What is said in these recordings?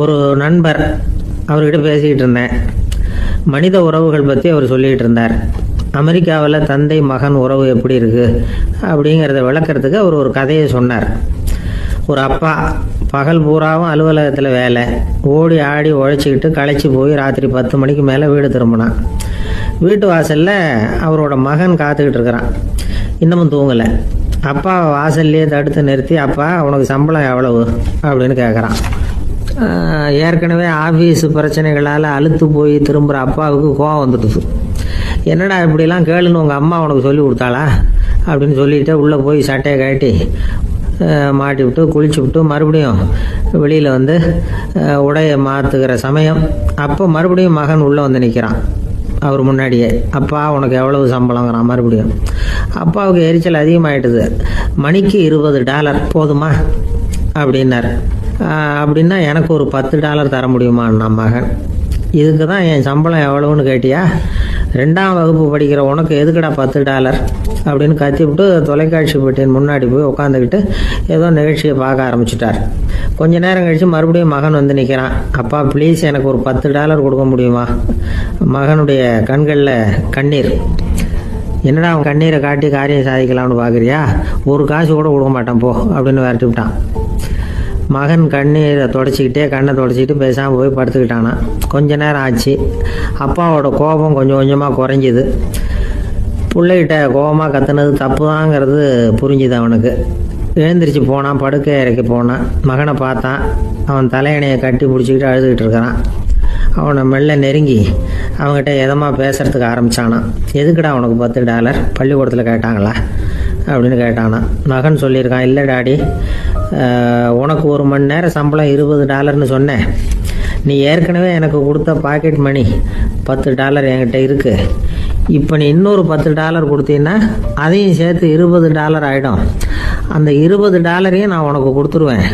ஒரு நண்பர் அவர்கிட்ட பேசிக்கிட்டு இருந்தேன். மனித உறவுகள் பற்றி அவர் சொல்லிகிட்டு இருந்தார். அமெரிக்காவில் தந்தை மகன் உறவு எப்படி இருக்குது அப்படிங்கிறத விளக்கிறதுக்கு அவர் ஒரு கதையை சொன்னார். ஒரு அப்பா பகல் பூராவும் அலுவலகத்தில் வேலை, ஓடி ஆடி உழைச்சிக்கிட்டு களைச்சி போய் ராத்திரி 10 மணிக்கு மேலே வீடு திரும்பினான். வீட்டு வாசலில் அவரோட மகன் காத்துக்கிட்டு இருக்கிறான். இன்னமும் தூங்கலை. அப்பா வாசல்லையே தடுத்து நிறுத்தி, அப்பா உனக்கு சம்பளம் எவ்வளவு அப்படின்னு கேட்குறான். ஏற்கனவே ஆஃபீஸ் பிரச்சனைகளால் அழுத்து போய் திரும்புகிற அப்பாவுக்கு கோவம் வந்துடுது. என்னடா இப்படிலாம் கேளுன்னு உங்கள் அம்மா உனக்கு சொல்லி கொடுத்தாளா அப்படின்னு சொல்லிட்டு உள்ளே போய் சட்டையை கட்டி மாட்டி விட்டு குளிச்சு விட்டு மறுபடியும் வெளியில் வந்து உடையை மாற்றுகிற சமயம் அப்போ மறுபடியும் மகன் உள்ளே வந்து நிற்கிறான் அவர் முன்னாடியே. அப்பா உனக்கு எவ்வளவு சம்பளங்கிறான் மறுபடியும். அப்பாவுக்கு எரிச்சல் அதிகமாகிட்டுது. மணிக்கு $20 போதுமா அப்படின்னார். அப்படின்னா எனக்கு ஒரு $10 தர முடியுமான்னா மகன். இதுக்கு தான் என் சம்பளம் எவ்வளவுன்னு கேட்டியா? 2ஆம் வகுப்பு படிக்கிற உனக்கு எதுக்குடா $10 அப்படின்னு கத்திவிட்டு தொலைக்காட்சி பெட்டியின் முன்னாடி போய் உட்காந்துக்கிட்டு ஏதோ நிகழ்ச்சியை பார்க்க ஆரம்பிச்சிட்டார். கொஞ்ச நேரம் கழித்து மறுபடியும் மகன் வந்து நிற்கிறான். அப்பா ப்ளீஸ் எனக்கு ஒரு $10 கொடுக்க முடியுமா? மகனுடைய கண்களில் கண்ணீர். என்னடா அவன் கண்ணீரை காட்டி காரியம் சாதிக்கலாம்னு பார்க்குறியா? ஒரு காசு கூட கொடுக்க மாட்டான் போ அப்படின்னு விரட்டி விட்டான். மகன் கண்ணீரை தொடச்சிக்கிட்டே கண்ணை தொடச்சிக்கிட்டு பேசாமல் போய் படுத்துக்கிட்டானா. கொஞ்ச நேரம் ஆச்சு. அப்பாவோட கோபம் கொஞ்சம் கொஞ்சமாக குறைஞ்சிது. பிள்ளைகிட்ட கோபமாக கத்துனது தப்பு தாங்கிறது புரிஞ்சுது அவனுக்கு. எழுந்திரிச்சு போனான், படுக்கை இறக்கி போனான். மகனை பார்த்தான். அவன் தலையணையை கட்டி பிடிச்சிக்கிட்டு அழுதுகிட்டு இருக்கிறான். அவனை மெல்ல நெருங்கி அவங்ககிட்ட எதமாக பேசுகிறதுக்கு ஆரம்பித்தானான். எதுக்குடா உனக்கு $10 பள்ளிக்கூடத்தில் கேட்டாங்களா அப்படின்னு கேட்டானான். மகன் சொல்லியிருக்கான், இல்லை டாடி, உனக்கு 1 மணி நேரம் சம்பளம் $20ன்னு சொன்னேன். நீ ஏற்கனவே எனக்கு கொடுத்த பாக்கெட் மணி $10 என்கிட்ட இருக்குது. இப்போ நீ இன்னொரு $10 கொடுத்தீங்கன்னா அதையும் சேர்த்து $20 ஆகிடும். அந்த $20 நான் உனக்கு கொடுத்துருவேன்.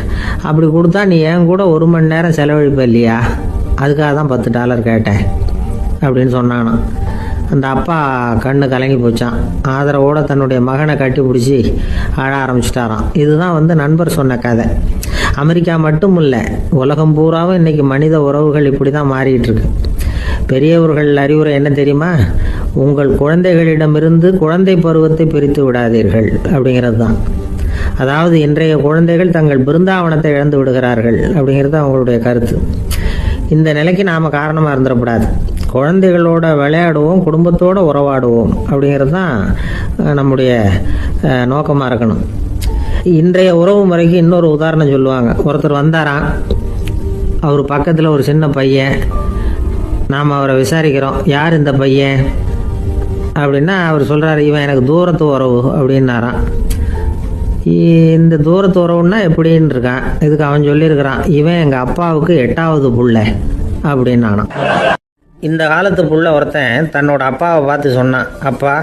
அப்படி கொடுத்தா நீ என் கூட 1 மணி நேரம் செலவழிப்ப இல்லையா? அதுக்காக தான் $10 கேட்டேன் அப்படின்னு சொன்னானோ. அந்த அப்பா கண்ணு கலங்கி போச்சான். ஆதரவோடு தன்னுடைய மகனை கட்டி பிடிச்சி அழ ஆரம்பிச்சிட்டாராம். இதுதான் நண்பர் சொன்ன கதை. அமெரிக்கா மட்டும் இல்லை, உலகம் பூராவும் இன்றைக்கி மனித உறவுகள் இப்படி தான் மாறிக்கிட்டு இருக்கு. பெரியவர்கள் அறிவுரை என்ன தெரியுமா? உங்கள் குழந்தைகளிடமிருந்து குழந்தை பருவத்தை பிரித்து விடாதீர்கள் அப்படிங்கிறது தான். அதாவது இன்றைய குழந்தைகள் தங்கள் பிருந்தாவனத்தை இழந்து விடுகிறார்கள் அப்படிங்கிறது அவங்களுடைய கருத்து. இந்த நிலைக்கு நாம் காரணமாக இருந்துடக்கூடாது. குழந்தைகளோட விளையாடுவோம், குடும்பத்தோடு உறவாடுவோம் அப்படிங்கிறது தான் நம்முடைய நோக்கமாக இருக்கணும். இன்றைய உறவு முறைக்கு இன்னொரு உதாரணம் சொல்லுவாங்க. ஒருத்தர் வந்தாராம். அவர் பக்கத்தில் ஒரு சின்ன பையன். நாம் அவரை விசாரிக்கிறோம், யார் இந்த பையன் அப்படின்னா அவர் சொல்கிறார், இவன் எனக்கு தூரத்து உறவு அப்படின்னாராம். இந்த தூரத்து உறவுன்னா எப்படின்னு இருக்கான். இதுக்கு அவன் சொல்லியிருக்கிறான், இவன் எங்கள் அப்பாவுக்கு 8வது புள்ள அப்படின்னானான். இந்த காலத்து புள்ள ஒருத்தன் தன்னோட அப்பாவை பார்த்து சொன்னான், அப்பா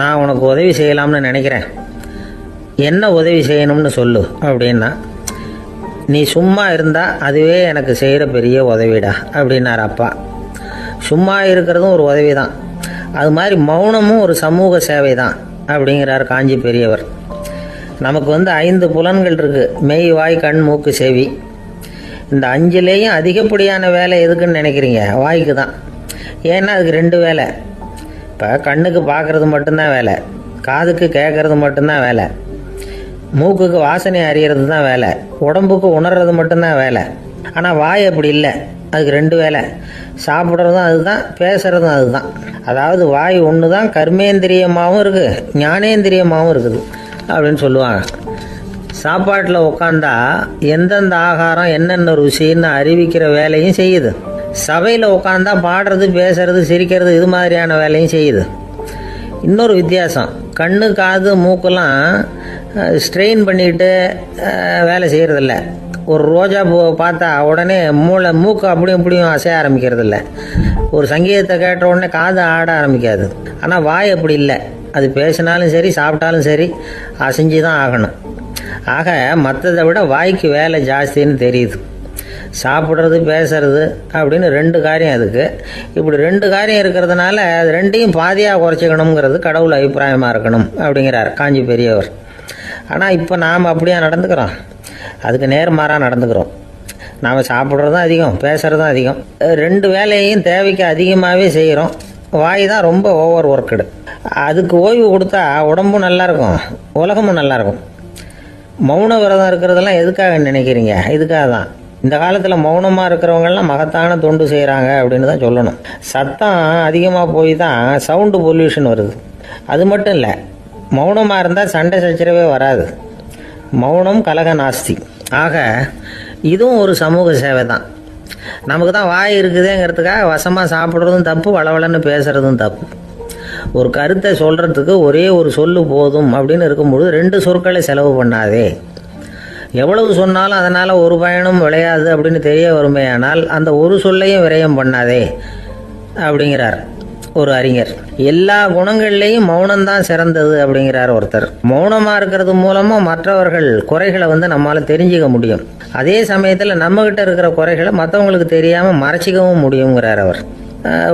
நான் உனக்கு உதவி செய்யலாம்னு நினைக்கிறேன், என்ன உதவி செய்யணும்னு சொல்லு அப்படின்னா. நீ சும்மா இருந்தால் அதுவே எனக்கு செய்கிற பெரிய உதவிடா அப்படின்னார் அப்பா. சும்மா இருக்கிறதும் ஒரு உதவி தான், அது மாதிரி மௌனமும் ஒரு சமூக சேவை தான் அப்படிங்கிறார் காஞ்சி பெரியவர். நமக்கு 5 புலன்கள் இருக்குது, மெய் வாய் கண் மூக்கு செவி. இந்த 5லேயும் அதிகப்படியான வேலை எதுக்குன்னு நினைக்கிறீங்க? வாய்க்கு தான். ஏன்னா அதுக்கு 2 வேலை. இப்போ கண்ணுக்கு பார்க்குறது மட்டும்தான் வேலை, காதுக்கு கேட்குறது மட்டும்தான் வேலை, மூக்குக்கு வாசனை அறியறது தான் வேலை, உடம்புக்கு உணர்றது மட்டும்தான் வேலை. ஆனால் வாய் அப்படி இல்லை, அதுக்கு 2 வேலை. சாப்பிட்றதும் அதுதான், பேசுகிறதும் அதுதான். அதாவது வாய் ஒன்று தான் கர்மேந்திரியமாகவும் இருக்குது, ஞானேந்திரியமாகவும் இருக்குது அப்படின்னு சொல்லுவாங்க. சாப்பாட்டில் உட்காந்தா எந்தெந்த ஆகாரம் என்னென்ன ருசின்னு அறிவிக்கிற வேலையும் செய்யுது. சபையில் உட்காந்தா பாடுறது, பேசுறது, சிரிக்கிறது, இது மாதிரியான வேலையும் செய்யுது. இன்னொரு வித்தியாசம், கண்ணு காது மூக்கெல்லாம் ஸ்ட்ரெயின் பண்ணிக்கிட்டு வேலை செய்கிறதில்ல. ஒரு ரோஜா பூவை பார்த்தா உடனே மூக்கு அப்படியும் இப்படியும் அசைய ஆரம்பிக்கிறதில்ல. ஒரு சங்கீதத்தை கேட்ட உடனே காது ஆட ஆரம்பிக்காது. ஆனால் வாய் அப்படி இல்லை, அது பேசினாலும் சரி சாப்பிட்டாலும் சரி அசைஞ்சு தான் ஆகணும். ஆக மற்றதை விட வாய்க்கு வேலை ஜாஸ்தின்னு தெரியுது. சாப்பிட்றது பேசுறது அப்படின்னு 2 காரியம் அதுக்கு. இப்படி 2 காரியம் இருக்கிறதுனால அது 2ஐயும் பாதியாக குறைச்சிக்கணுங்கிறது கடவுள் அபிப்பிராயமாக இருக்கணும் அப்படிங்கிறார் காஞ்சி பெரியவர். ஆனால் இப்போ நாம் அப்படியே நடந்துக்கிறோம், அதுக்கு நேர்மாறாக நடந்துக்கிறோம். நாம் சாப்பிட்றதும் அதிகம், பேசுகிறதும் அதிகம். ரெண்டு வேலையையும் தேவைக்கு அதிகமாகவே செய்கிறோம். வாய் தான் ரொம்ப ஓவர் ஒர்க்குடு. அதுக்கு ஓய்வு கொடுத்தா உடம்பும் நல்லாயிருக்கும், உலகமும் நல்லாயிருக்கும். மௌன விரதம் இருக்கிறதெல்லாம் எதுக்காக நினைக்கிறீங்க? இதுக்காக தான். இந்த காலத்தில் மௌனமாக இருக்கிறவங்கெல்லாம் மகத்தான தொண்டு செய்கிறாங்க அப்படின்னு தான் சொல்லணும். சத்தம் அதிகமாக போய் தான் சவுண்டு பொல்யூஷன் வருது. அது மட்டும் இல்லை, மௌனமாக இருந்தால் சண்டை சச்சரவே வராது. மௌனம் கலக நாஸ்தி. ஆக இதுவும் ஒரு சமூக சேவை தான். நமக்கு தான் வாய் இருக்குதுங்கிறதுக்காக வசமாக சாப்பிட்றதும் தப்பு, வளவளன்னு பேசுகிறதும் தப்பு. ஒரு கருத்தை சொல்கிறதுக்கு ஒரே ஒரு சொல்லு போதும் அப்படின்னு இருக்கும்போது ரெண்டு சொற்களை செலவு பண்ணாதே. எவ்வளவு சொன்னாலும் அதனால் ஒரு பயனும் விளையாது அப்படின்னு தெரிய வருமே, ஆனால் அந்த ஒரு சொல்லையும் விரயம் பண்ணாதே அப்படிங்கிறார் ஒரு அறிஞர். எல்லா குணங்கள்லேயும் மௌனம்தான் சிறந்தது அப்படிங்கிறார் ஒருத்தர். மௌனமாக இருக்கிறது மூலமாக மற்றவர்கள் குறைகளை நம்மளால் தெரிஞ்சிக்க முடியும். அதே சமயத்தில் நம்மகிட்ட இருக்கிற குறைகளை மற்றவங்களுக்கு தெரியாமல் மறைச்சிக்கவும் முடியுங்கிறார் அவர்.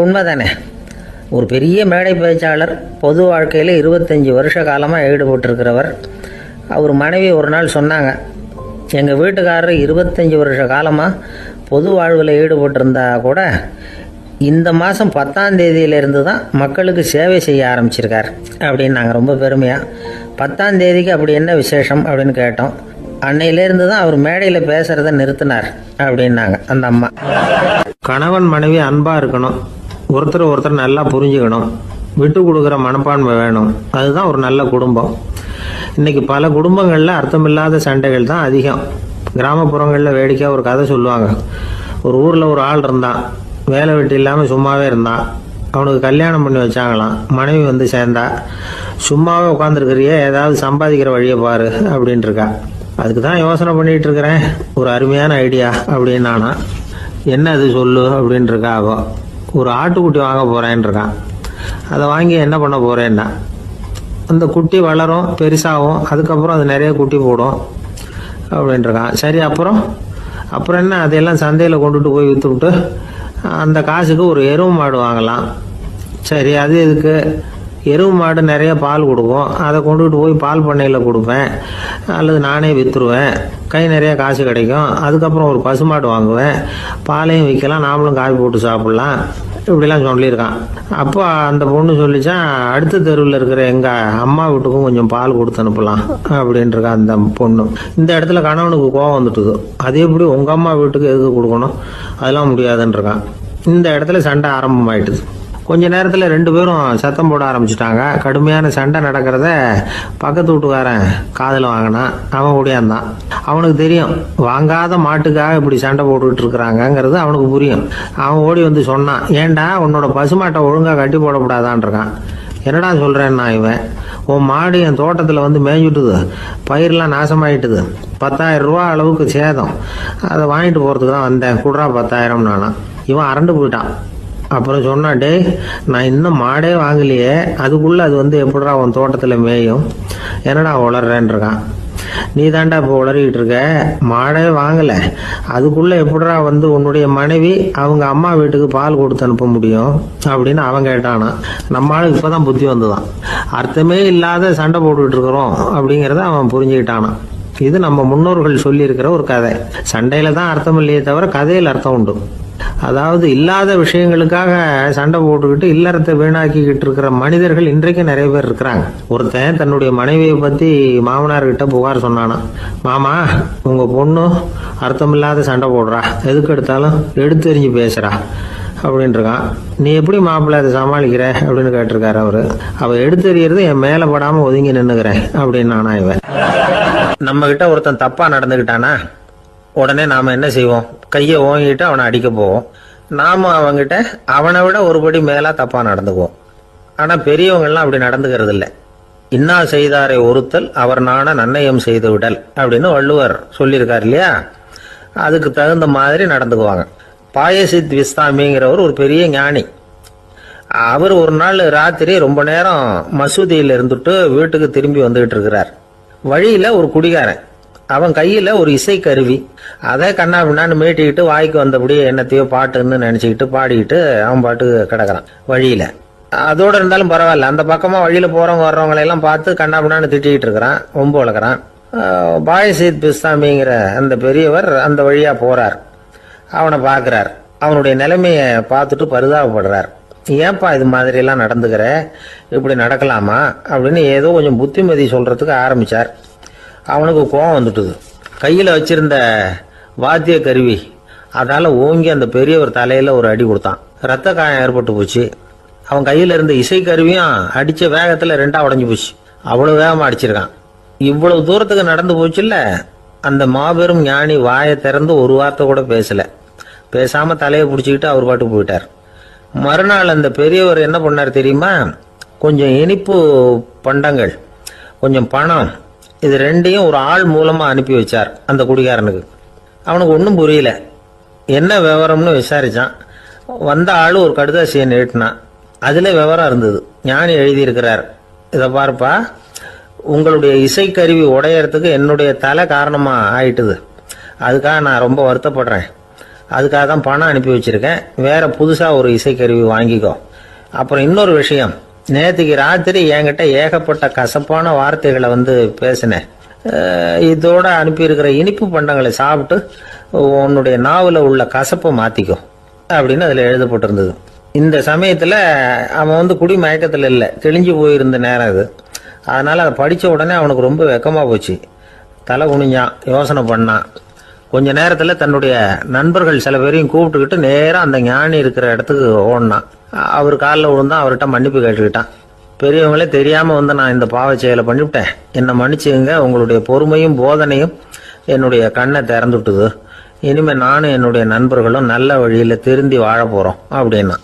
உண்மைதானே? ஒரு பெரிய மேடை பேச்சாளர், பொது வாழ்க்கையில் 25 வருஷ காலமாக ஈடுபட்டிருக்கிறவர். அவர் மனைவி ஒரு நாள் சொன்னாங்க, எங்கள் வீட்டுக்காரர் 25 வருஷ காலமாக பொது வாழ்வில் ஈடுபட்டிருந்தா கூட இந்த மாதம் 10ஆம் தேதியிலேருந்து தான் மக்களுக்கு சேவை செய்ய ஆரம்பிச்சிருக்கார் அப்படின்னு நாங்கள் ரொம்ப பெருமையாக. 10ஆம் தேதிக்கு அப்படி என்ன விசேஷம் அப்படின்னு கேட்டோம். அன்னையிலேருந்து தான் அவர் மேடையில் பேசுகிறத நிறுத்தினார் அப்படின்னாங்க அந்த அம்மா. கணவன் மனைவி அன்பாக இருக்கணும், ஒருத்தர் நல்லா புரிஞ்சுக்கணும், விட்டு கொடுக்குற மனப்பான்மை வேணும். அதுதான் ஒரு நல்ல குடும்பம். இன்றைக்கி பல குடும்பங்களில் அர்த்தமில்லாத சண்டைகள் தான் அதிகம். கிராமப்புறங்களில் வேடிக்கையாக ஒரு கதை சொல்லுவாங்க. ஒரு ஊரில் ஒரு ஆள் இருந்தான், வேலை வெட்டி இல்லாமல் சும்மாவே இருந்தான். அவனுக்கு கல்யாணம் பண்ணி வச்சாங்களாம். மனைவி சேர்ந்தா, சும்மாவே உட்காந்துருக்கிறியே, ஏதாவது சம்பாதிக்கிற வழியை பாரு அப்படின்ட்டு இருக்கா. அதுக்கு தான் யோசனை பண்ணிகிட்டு இருக்கிறேன், ஒரு அருமையான ஐடியா அப்படின்னு நானா. என்ன அது சொல்லு அப்படின்ட்டு இருக்கா. அவள் ஒரு ஆட்டுக்குட்டி வாங்க போகிறேன்னு இருக்கான். அதை வாங்கி என்ன பண்ண போகிறேன்னா, அந்த குட்டி வளரும், பெருசாகும், அதுக்கப்புறம் அது நிறைய குட்டி போடும் அப்படின்ட்டுருக்கான். சரி, அப்புறம் என்ன, அதையெல்லாம் சந்தையில் கொண்டுட்டு போய் விற்றுவிட்டு அந்த காசுக்கு ஒரு எருவு மாடு வாங்கலாம். சரி, அது எதுக்கு? எருவு மாடு நிறைய பால் கொடுக்கும், அதை கொண்டுகிட்டு போய் பால் பண்ணையில் கொடுப்பேன், அல்லது நானே விற்றுருவேன், கை நிறைய காசு கிடைக்கும். அதுக்கப்புறம் ஒரு பசுமாடு வாங்குவேன், பாலையும் விற்கலாம், நாமளும் காய் போட்டு சாப்பிட்லாம், இப்படிலாம் சொல்லியிருக்கான். அப்போ அந்த பொண்ணு சொல்லிச்சான், அடுத்த தெருவில் இருக்கிற எங்கள் அம்மா வீட்டுக்கும் கொஞ்சம் பால் கொடுத்து அனுப்பலாம் அப்படின்ட்டுருக்கா அந்த பொண்ணு. இந்த இடத்துல கணவனுக்கு கோவம் வந்துட்டுது. அது எப்படி உங்கள் அம்மா வீட்டுக்கு எதுக்கு கொடுக்கணும், அதெல்லாம் முடியாதுன்றிருக்கான். இந்த இடத்துல சண்டை ஆரம்பமாயிட்டுது. கொஞ்ச நேரத்தில் ரெண்டு பேரும் சத்தம் போட ஆரம்பிச்சிட்டாங்க. கடுமையான சண்டை நடக்கிறத பக்கத்து வீட்டுக்காரன் காதில் வாங்கினான். அவன் ஓடியாந்தான். அவனுக்கு தெரியும், வாங்காத மாட்டுக்காக இப்படி சண்டை போட்டுக்கிட்டு இருக்கிறாங்கங்கிறது அவனுக்கு புரியும். அவன் ஓடி சொன்னான், ஏண்டா உன்னோட பசுமாட்டை ஒழுங்காக கட்டி போடக்கூடாதான்னு இருக்கான். என்னடா சொல்கிறேன்னா, இவன் உன் மாடு என் தோட்டத்தில் மேய்ஞ்சுட்டுது, பயிரெலாம் நாசமாயிட்டுது, 10,000 ரூபா அளவுக்கு சேதம், அதை வாங்கிட்டு போகிறதுக்கு தான் வந்தேன், குடுறா 10,000 நானா. இவன் அரண்டு போயிட்டான். அப்புறம் சொன்னான், டே நான் இன்னும் மாடே வாங்கலையே, அதுக்குள்ளே அது எப்படிடா உன் தோட்டத்தில் மேயும், என்னடா உளர்றேன்னு இருக்கான். நீ தாண்டா இப்போ உளறிக்கிட்டு இருக்க, மாடே வாங்கலை, அதுக்குள்ளே எப்படிடா உன்னுடைய மனைவி அவங்க அம்மா வீட்டுக்கு பால் கொடுத்து அனுப்ப முடியும் அப்படின்னு அவன் கேட்டானா. நம்மளால இப்போ தான் புத்தி வந்துதான். அர்த்தமே இல்லாத சண்டை போட்டுக்கிட்டு இருக்கிறோம் அப்படிங்கிறத அவன் புரிஞ்சுக்கிட்டானான். இது நம்ம முன்னோர்கள் சொல்லியிருக்கிற ஒரு கதை. சண்டையில் தான் அர்த்தம் இல்லையே தவிர கதையில் அர்த்தம் உண்டு. அதாவது இல்லாத விஷயங்களுக்காக சண்டை போட்டுக்கிட்டு இல்லறத்தை வீணாக்கிக்கிட்டு இருக்கிற மனிதர்கள் இன்றைக்கு நிறைய பேர் இருக்கிறாங்க. ஒருத்தன் தன்னுடைய மனைவியை பற்றி மாமனார்கிட்ட புகார் சொன்னானா, மாமா உங்கள் பொண்ணு அர்த்தமில்லாத சண்டை போடுறா, எதுக்கு எடுத்தாலும் எடுத்தெறிஞ்சு பேசுகிறா அப்படின்ட்டுருக்கான். நீ எப்படி மாப்பிள்ளை அதை சமாளிக்கிற அப்படின்னு கேட்டிருக்காரு அவரு. அவள் எடுத்தெறியறது என் மேலே படாமல் ஒதுங்கி நின்றுக்கிறேன் அப்படின்னு நானா. இவன் நம்மக்கிட்ட ஒருத்தன் தப்பாக நடந்துக்கிட்டானா உடனே நாம் என்ன செய்வோம், கையை ஓங்கிட்டு அவனை அடிக்க போவோம். நாம் அவங்ககிட்ட அவனை விட ஒருபடி மேலாக தப்பாக நடந்துக்குவோம். ஆனால் பெரியவங்கள்லாம் அப்படி நடந்துக்கிறது இல்லை. இன்னா செய்தாரை ஒருத்தல் அவர் நாண நன்னயம் செய்து விடல் அப்படின்னு வள்ளுவர் சொல்லியிருக்கார் இல்லையா. அதுக்கு தகுந்த மாதிரி நடந்துக்குவாங்க. பாயசித் விஸ்தாமிங்கிறவர் ஒரு பெரிய ஞானி. அவர் ஒரு நாள் ராத்திரி ரொம்ப நேரம் மசூதியில் இருந்துட்டு வீட்டுக்கு திரும்பி வந்துகிட்டு இருக்கிறார். வழியில் ஒரு குடிகாரன், அவன் கையில் ஒரு இசைக்கருவி, அதை கண்ணா பின்னான்னு மீட்டிக்கிட்டு வாய்க்கு வந்தபடியே என்னத்தையோ பாட்டுன்னு நினச்சிக்கிட்டு பாடிக்கிட்டு அவன் பாட்டுக்கு கிடக்கிறான் வழியில். அதோடு இருந்தாலும் பரவாயில்ல, அந்த பக்கமாக வழியில் போகிறவங்க வர்றவங்களையெல்லாம் பார்த்து கண்ணா பின்னான்னு திட்டிக்கிட்டு இருக்கிறான், ரொம்ப வளர்க்குறான். பாயசித் பிஸ்தாமிங்கிற அந்த பெரியவர் அந்த வழியாக போகிறார். அவனை பார்க்குறார். அவனுடைய நிலைமையை பார்த்துட்டு பரிதாபப்படுறார். ஏன்பா இது மாதிரியெல்லாம் நடந்துக்கிற, இப்படி நடக்கலாமா அப்படின்னு ஏதோ கொஞ்சம் புத்திமதி சொல்கிறதுக்கு ஆரம்பித்தார். அவனுக்கு கோபம் வந்துட்டுது. கையில் வச்சிருந்த வாத்திய கருவி அதால் ஓங்கி அந்த பெரியவர் தலையில் ஒரு அடி கொடுத்தான். ரத்த காயம் ஏற்பட்டு போச்சு. அவன் கையில் இருந்த இசைக்கருவியும் அடித்த வேகத்தில் ரெண்டாக உடஞ்சி போச்சு. அவ்வளோ வேகமாக அடிச்சிருக்கான். இவ்வளவு தூரத்துக்கு நடந்து போச்சுல்ல, அந்த மாபெரும் ஞானி வாயை திறந்து ஒரு வார்த்தை கூட பேசலை. பேசாமல் தலையை பிடிச்சிக்கிட்டு அவர் பாட்டுக்கு போயிட்டார். மறுநாள் அந்த பெரியவர் என்ன பண்ணார் தெரியுமா? கொஞ்சம் இனிப்பு பண்டங்கள், கொஞ்சம் பணம், இது ரெண்டையும் ஒரு ஆள் மூலமாக அனுப்பி வச்சார் அந்த குடிகாரனுக்கு. அவனுக்கு ஒன்றும் புரியல. என்ன விவரம்னு விசாரித்தான். வந்த ஆள் ஒரு கடுதாசியை நீட்டினான். அதில் விவரம் இருந்தது. ஞானி எழுதியிருக்கிறார், இதை பார்ப்பா, உங்களுடைய இசைக்கருவி உடையறதுக்கு என்னுடைய தலை காரணமாக ஆயிட்டுது. அதுக்காக நான் ரொம்ப வருத்தப்படுறேன். அதுக்காக தான் பணம் அனுப்பி வச்சுருக்கேன். வேறு புதுசாக ஒரு இசைக்கருவி வாங்கிக்கோ. அப்புறம் இன்னொரு விஷயம், நேற்றுக்கு ராத்திரி என்கிட்ட ஏகப்பட்ட கசப்பான வார்த்தைகளை பேசினேன். இதோட அனுப்பியிருக்கிற இனிப்பு பண்டங்களை சாப்பிட்டு உன்னுடைய நாவில் உள்ள கசப்பை மாற்றிக்கோ அப்படின்னு அதில் எழுதப்பட்டிருந்தது. இந்த சமயத்தில் அவன் குடி மயக்கத்தில் இல்லை, தெளிஞ்சு போயிருந்த நேரம் அது. அதனால் அதை படித்த உடனே அவனுக்கு ரொம்ப வெக்கமாக போச்சு. தலை குனிஞ்சான், யோசனை பண்ணான். கொஞ்ச நேரத்தில் தன்னுடைய நண்பர்கள் சில பேரையும் கூப்பிட்டுக்கிட்டு நேராக அந்த ஞானி இருக்கிற இடத்துக்கு ஓடினான். அவர் காலில் விழுந்தான். அவர்கிட்ட மன்னிப்பு கேட்டுக்கிட்டான். பெரியவங்களே தெரியாமல் நான் இந்த பாவ செயலை பண்ணிவிட்டேன், என்னை மன்னிச்சுங்க. உங்களுடைய பொறுமையும் போதனையும் என்னுடைய கண்ணை திறந்துட்டுது. இனிமேல் நானும் என்னுடைய நண்பர்களும் நல்ல வழியில் திருந்தி வாழ போகிறோம் அப்படின்னா.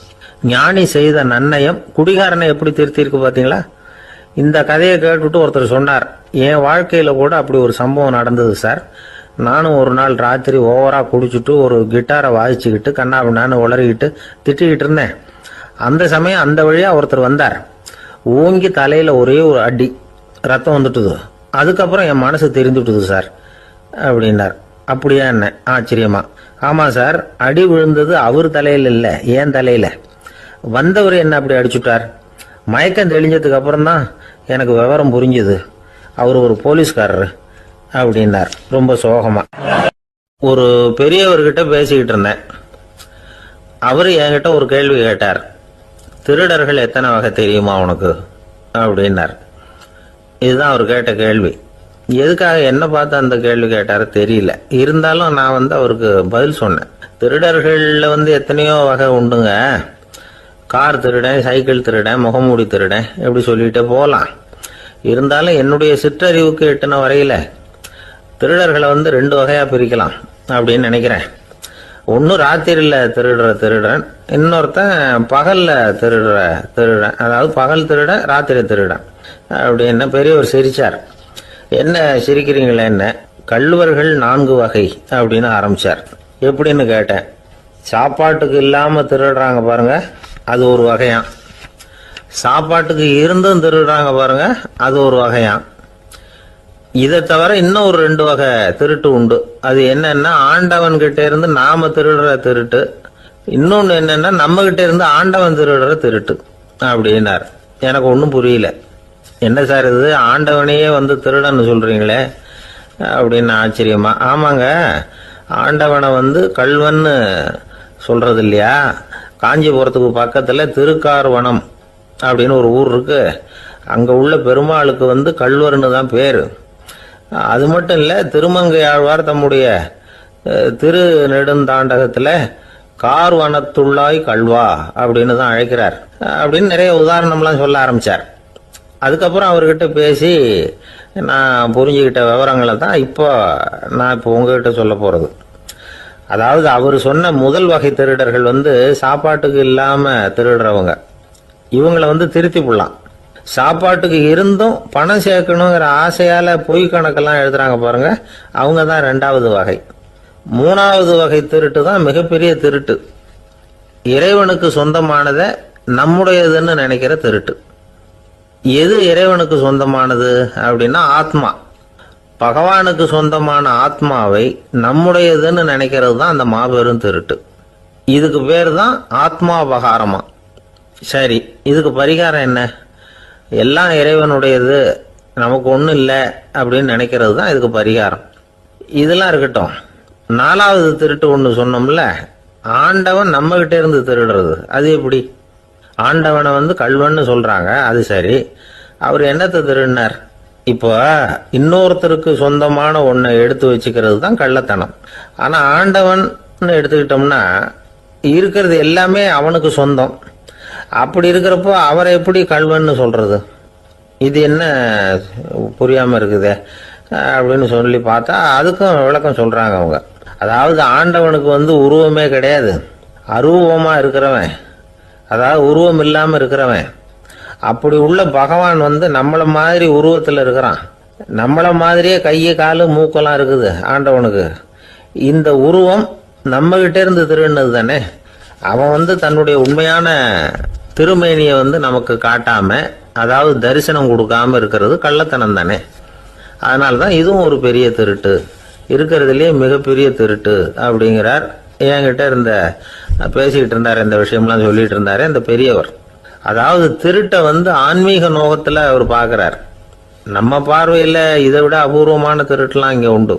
ஞானி செய்த நன்னயம் குடிகாரனை எப்படி திருத்திருக்கு பார்த்தீங்களா? இந்த கதையை கேட்டுவிட்டு ஒருத்தர் சொன்னார், என் வாழ்க்கையில் கூட அப்படி ஒரு சம்பவம் நடந்தது சார். நானும் ஒரு நாள் ராத்திரி ஓவராக குடிச்சிட்டு ஒரு கிட்டாரை வாசிச்சுக்கிட்டு கண்ணாபின்னான்னு உளறிக்கிட்டு திட்டிக்கிட்டு இருந்தேன். அந்த சமயம் அந்த வழியாக ஒருத்தர் வந்தார். ஓங்கி தலையில் ஒரே ஒரு அடி, ரத்தம் வந்துட்டுது. அதுக்கப்புறம் என் மனசு தெரிந்துட்டுது சார் அப்படின்னார். அப்படியா என்ன ஆச்சரியமா? ஆமாம் சார், அடி விழுந்தது அவர் தலையில் இல்லை, என் தலையில். வந்தவர் என்ன அப்படி அடிச்சுட்டார். மயக்கம் தெளிஞ்சதுக்கு அப்புறம் தான் எனக்கு விவரம் புரிஞ்சுது. அவர் ஒரு போலீஸ்காரர் அப்படின்னார் ரொம்ப சோகமா. ஒரு பெரியவர்கிட்ட பேசிக்கிட்டு இருந்தேன். அவர் என்கிட்ட ஒரு கேள்வி கேட்டார். திருடர்கள் எத்தனை வகை தெரியுமா உனக்கு அப்படின்னார். இதுதான் அவர் கேட்ட கேள்வி. எதுக்காக என்ன பார்த்து அந்த கேள்வி கேட்டாரு தெரியல. இருந்தாலும் நான் அவருக்கு பதில் சொன்னேன். திருடர்களில் எத்தனையோ வகை உண்டுங்க. கார் திருடன், சைக்கிள் திருடன், முகமூடி திருடன், எப்படி சொல்லிகிட்டே போகலாம். இருந்தாலும் என்னுடைய சிற்றறிவுக்கு எட்டின வரையில் திருடர்களை 2 வகையாக பிரிக்கலாம் அப்படின்னு நினைக்கிறேன். ஒன்று ராத்திரியில் திருடுற திருடன், இன்னொருத்தன் பகலில் திருடுற திருடன். அதாவது பகல் திருடன், ராத்திரி திருடன் அப்படின்னு பெரியவர் சிரிச்சார். என்ன சிரிக்கிறீங்களே என்ன? கள்வர்கள் 4 வகை அப்படின்னு ஆரம்பிச்சார். எப்படின்னு கேட்டேன். சாப்பாட்டுக்கு இல்லாமல் திருடுறாங்க பாருங்க, அது ஒரு வகையான். சாப்பாட்டுக்கு இருந்தும் திருடுறாங்க பாருங்க, அது ஒரு வகையான். இதை தவிர இன்னும் ஒரு 2 வகை திருட்டு உண்டு. அது என்னன்னா, ஆண்டவன் கிட்ட இருந்து நாம திருடுற திருட்டு. இன்னொன்னு என்னன்னா, நம்ம கிட்ட இருந்து ஆண்டவன் திருடுற திருட்டு அப்படின்னார். எனக்கு ஒன்றும் புரியல. என்ன சார் இது, ஆண்டவனையே திருடன்னு சொல்றீங்களே அப்படின்னு ஆச்சரியமா. ஆமாங்க, ஆண்டவனை கல்வன்னு சொல்றது இல்லையா? காஞ்சிபுரத்துக்கு பக்கத்துல திருக்கார்வனம் அப்படின்னு ஒரு ஊர் இருக்கு. அங்க உள்ள பெருமாளுக்கு கல்வர்னு தான் பேரு. அது மட்டும் இல்ல, திருமங்கை ஆழ்வார் தம்முடைய திரு நெடுந்தாண்டகத்துல கார்வனத்துள்ளாய் கல்வா அப்படின்னு தான் அழைக்கிறார் அப்படின்னு நிறைய உதாரணம்லாம் சொல்ல ஆரம்பிச்சார். அதுக்கப்புறம் அவர்கிட்ட பேசி நான் புரிஞ்சுக்கிட்ட விவரங்களை தான் இப்போ உங்ககிட்ட சொல்ல போகிறது. அதாவது அவர் சொன்ன முதல் வகை திருடர்கள் சாப்பாட்டுக்கு இல்லாமல் திருடுறவங்க. இவங்களை திருத்தி போடலாம். சாப்பாட்டுக்கு இருந்தும் பணம் சேர்க்கணுங்கிற ஆசையால் பொய் கணக்கெல்லாம் எழுதுறாங்க பாருங்க, அவங்க தான் 2வது வகை. 3வது வகை திருட்டு தான் மிகப்பெரிய திருட்டு. இறைவனுக்கு சொந்தமானதை நம்முடையதுன்னு நினைக்கிற திருட்டு. எது இறைவனுக்கு சொந்தமானது அப்படின்னா ஆத்மா. பகவானுக்கு சொந்தமான ஆத்மாவை நம்முடையதுன்னு நினைக்கிறது தான் அந்த மாபெரும் திருட்டு. இதுக்கு பேர் தான் ஆத்மாபகாரமா. சரி, இதுக்கு பரிகாரம் என்ன? எல்லாம் இறைவனுடையது, நமக்கு ஒன்றும் இல்லை அப்படின்னு நினைக்கிறது தான் இதுக்கு பரிகாரம். இதெல்லாம் இருக்கட்டும். 4வது திருட்டு ஒன்று சொன்னோம்ல, ஆண்டவன் நம்ம கிட்ட இருந்து திருடுறது. அது எப்படி? ஆண்டவனை கள்வன்னு சொல்றாங்க, அது சரி. அவர் என்னத்தை திருடினார்? இப்போ இன்னொருத்தருக்கு சொந்தமான ஒன்றை எடுத்து வச்சுக்கிறது தான் கள்ளத்தனம். ஆனா ஆண்டவன் எடுத்துக்கிட்டோம்னா இருக்கிறது எல்லாமே அவனுக்கு சொந்தம். அப்படி இருக்கிறப்போ அவரை எப்படி கள்வன்னு சொல்றது? இது என்ன புரியாம இருக்குதே அப்படின்னு சொல்லி பார்த்தா அதுக்கும் விளக்கம் சொல்றாங்க அவங்க. அதாவது ஆண்டவனுக்கு உருவமே கிடையாது, அரூபமா இருக்கிறவன், அதாவது உருவம் இல்லாம இருக்கிறவன். அப்படி உள்ள பகவான் நம்மள மாதிரி உருவத்தில் இருக்கிறான். நம்மள மாதிரியே கையை காலு மூக்கெல்லாம் இருக்குது ஆண்டவனுக்கு. இந்த உருவம் நம்ம கிட்ட இருந்து திருடினது தானே. அவன் தன்னுடைய உண்மையான திருமேனியை நமக்கு காட்டாம, அதாவது தரிசனம் கொடுக்காம இருக்கிறது கள்ளத்தனம் தானே. அதனால்தான் இதுவும் ஒரு பெரிய திருட்டு, இருக்கிறதுலயே மிகப்பெரிய திருட்டு அப்படிங்கிறார். என்கிட்ட பேசிக்கிட்டு இருந்தார், இந்த விஷயம்லாம் சொல்லிட்டு இருந்தாரு இந்த பெரியவர். அதாவது திருட்டை ஆன்மீக நோகத்துல அவர் பார்க்கிறார். நம்ம பார்வையில இதை விட அபூர்வமான திருட்டுலாம் இங்க உண்டு,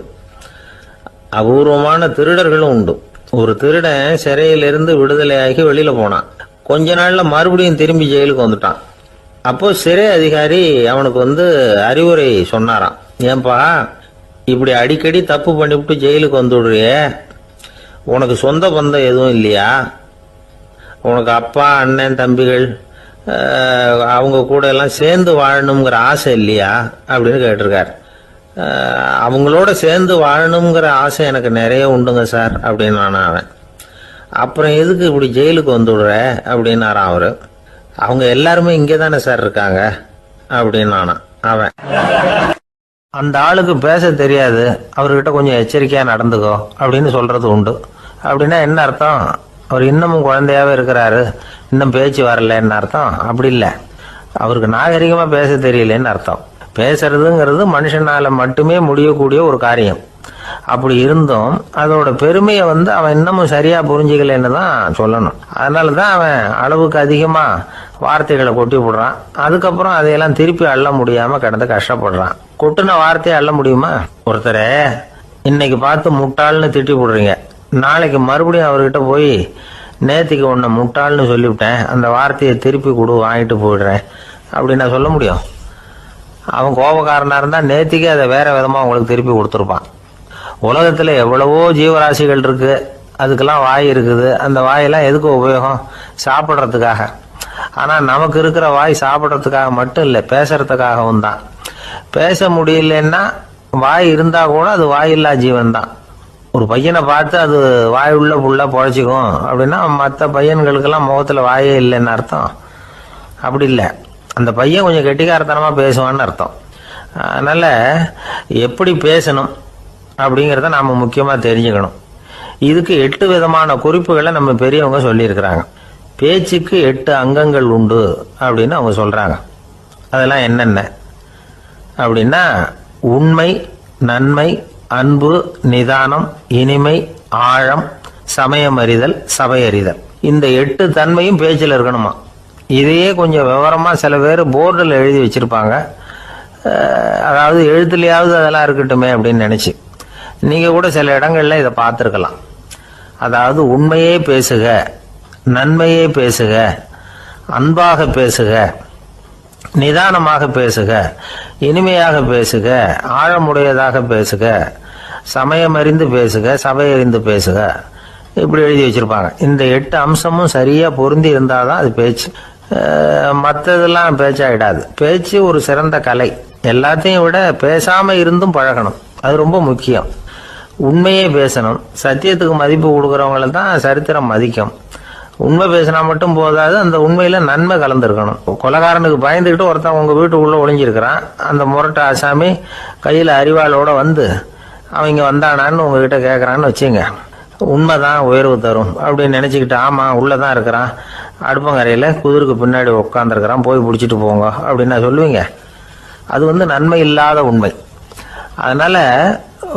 அபூர்வமான திருடர்களும் உண்டு. ஒரு திருடன் சிறையிலிருந்து விடுதலையாகி வெளியில போனான். கொஞ்ச நாள்ல மறுபடியும் திரும்பி ஜெயிலுக்கு வந்துட்டான். அப்போ சிறை அதிகாரி அவனுக்கு அறிவுரை சொன்னாராம். ஏன்பா இப்படி அடிக்கடி தப்பு பண்ணிவிட்டு ஜெயிலுக்கு வந்துடுறிய, உனக்கு சொந்த பந்தம் எதுவும் இல்லையா? உனக்கு அப்பா அண்ணன் தம்பிகள் அவங்க கூட எல்லாம் சேர்ந்து வாழணுங்கிற ஆசை இல்லையா அப்படின்னு கேட்டிருக்கார். அவங்களோட சேர்ந்து வாழணுங்கிற ஆசை எனக்கு நிறைய உண்டுங்க சார் அப்படின்னு அவன். அப்புறம் எதுக்கு இப்படி ஜெயிலுக்கு வந்துடுற அப்படின்னாரான் அவரு. அவங்க எல்லாருமே இங்கே தானே சார் இருக்காங்க அப்படின்னு அவன். அந்த ஆளுக்கு பேச தெரியாது, அவர்கிட்ட கொஞ்சம் எச்சரிக்கையா நடந்துக்கோ அப்படின்னு சொல்றது உண்டு. அப்படின்னா என்ன அர்த்தம்? அவர் இன்னமும் குழந்தையாவே இருக்கிறாரு, இன்னும் பேச்சு வரலன்னு அர்த்தம்? அப்படி இல்லை, அவருக்கு நாகரிகமா பேச தெரியலன்னு அர்த்தம். பேசுறதுங்கிறது மனுஷனால மட்டுமே முடியக்கூடிய ஒரு காரியம். அப்படி இருந்தும் அதோட பெருமையை அவன் இன்னமும் சரியா புரிஞ்சுக்கலன்னு தான் சொல்லணும். அதனாலதான் அவன் அளவுக்கு அதிகமா வார்த்தைகளை கொட்டி விடுறான். அதுக்கப்புறம் அதையெல்லாம் திருப்பி அள்ள முடியாம கிடந்து கஷ்டப்படுறான். கொட்டுன வார்த்தையை அள்ள முடியுமா? ஒருத்தரை இன்னைக்கு பார்த்து முட்டாள்னு திட்டி விடுறீங்க, நாளைக்கு மறுபடியும் அவர்கிட்ட போய் நேத்திக்கு உன்னை முட்டாள்னு சொல்லிவிட்டேன், அந்த வார்த்தையை திருப்பி கொடு வாங்கிட்டு போயிடுறேன் அப்படின்னு நான் சொல்ல முடியும்? அவன் கோபக்காரனா இருந்தா நேத்திக்கு அதை வேற விதமா உங்களுக்கு திருப்பி கொடுத்துருப்பான். உலகத்துல எவ்வளவோ ஜீவராசிகள் இருக்கு, அதுக்கெல்லாம் வாய் இருக்குது. அந்த வாயெல்லாம் எதுக்கு உபயோகம்? சாப்பிட்றதுக்காக. ஆனா நமக்கு இருக்கிற வாய் சாப்பிட்றதுக்காக மட்டும் இல்லை, பேசுறதுக்காகவும் தான். பேச முடியலன்னா வாய் இருந்தா கூட அது வாயில்லா ஜீவன் தான். ஒரு பையனை பார்த்து அது வாய் உள்ள புள்ள பொழைச்சிக்கும் அப்படின்னா மற்ற பையன்களுக்கெல்லாம் முகத்துல வாயே இல்லைன்னு அர்த்தம்? அப்படி இல்லை, அந்த பையன் கொஞ்சம் கெட்டிக்காரத்தனமா பேசுவான்னு அர்த்தம். அதனால எப்படி பேசணும் அப்படிங்கிறத நாம முக்கியமா தெரிஞ்சுக்கணும். இதுக்கு 8 விதமான குறிப்புகளை நம்ம பெரியவங்க சொல்லியிருக்கிறாங்க. பேச்சுக்கு 8 அங்கங்கள் உண்டு அப்படின்னு அவங்க சொல்றாங்க. அதெல்லாம் என்னென்ன அப்படின்னா உண்மை, நன்மை, அன்பு, நிதானம், இனிமை, ஆழம், சமயமறிதல், சபையறிதல். இந்த 8 தன்மையும் பேச்சில் இருக்கணுமா. இதையே கொஞ்சம் விவரமா சில பேர் போர்டில் எழுதி வச்சிருப்பாங்க. அதாவது எழுத்துலையாவது அதெல்லாம் இருக்கட்டுமே அப்படின்னு நினைச்சு நீங்க கூட சில இடங்கள்ல இதை பார்த்துருக்கலாம். அதாவது உண்மையே பேசுக, நன்மையே பேசுக, அன்பாக பேசுக, நிதானமாக பேசுக, இனிமையாக பேசுக, ஆழமுடையதாக பேசுக, சமயமறிந்து பேசுக, சபையறிந்து பேசுக, இப்படி எழுதி வச்சிருப்பாங்க. இந்த 8 அம்சமும் சரியா பொருந்தி இருந்தாதான் அது பேச்சு. மற்றதெல்லாம் பேச்சாயிடாது. பேச்சு ஒரு சிறந்த கலை. எல்லாத்தையும் விட பேசாம இருந்தும் பழகணும், அது ரொம்ப முக்கியம். உண்மையே பேசணும். சத்தியத்துக்கு மதிப்பு கொடுக்கறவங்களை தான் சரித்திரம் மதிக்கும். உண்மை பேசினா மட்டும் போதாது, அந்த உண்மையில நன்மை கலந்துருக்கணும். கொலைகாரனுக்கு பயந்துக்கிட்டு ஒருத்தன் உங்க வீட்டுக்குள்ள ஒளிஞ்சிருக்கிறான். அந்த முரட்டை ஆசாமி கையில அறிவாளோட அவன் இங்க வந்தானான்னு உங்ககிட்ட கேட்கறான்னு வச்சுங்க. உண்மைதான் உயர்வு தரும் அப்படின்னு நினைச்சுக்கிட்டு ஆமா உள்ளதான் இருக்கிறான், அடுப்பங்கரையில குதிருக்கு பின்னாடி உட்காந்துருக்கிறான், போய் பிடிச்சிட்டு போங்க அப்படின்னு சொல்லுவீங்க. அது நன்மை இல்லாத உண்மை. அதனால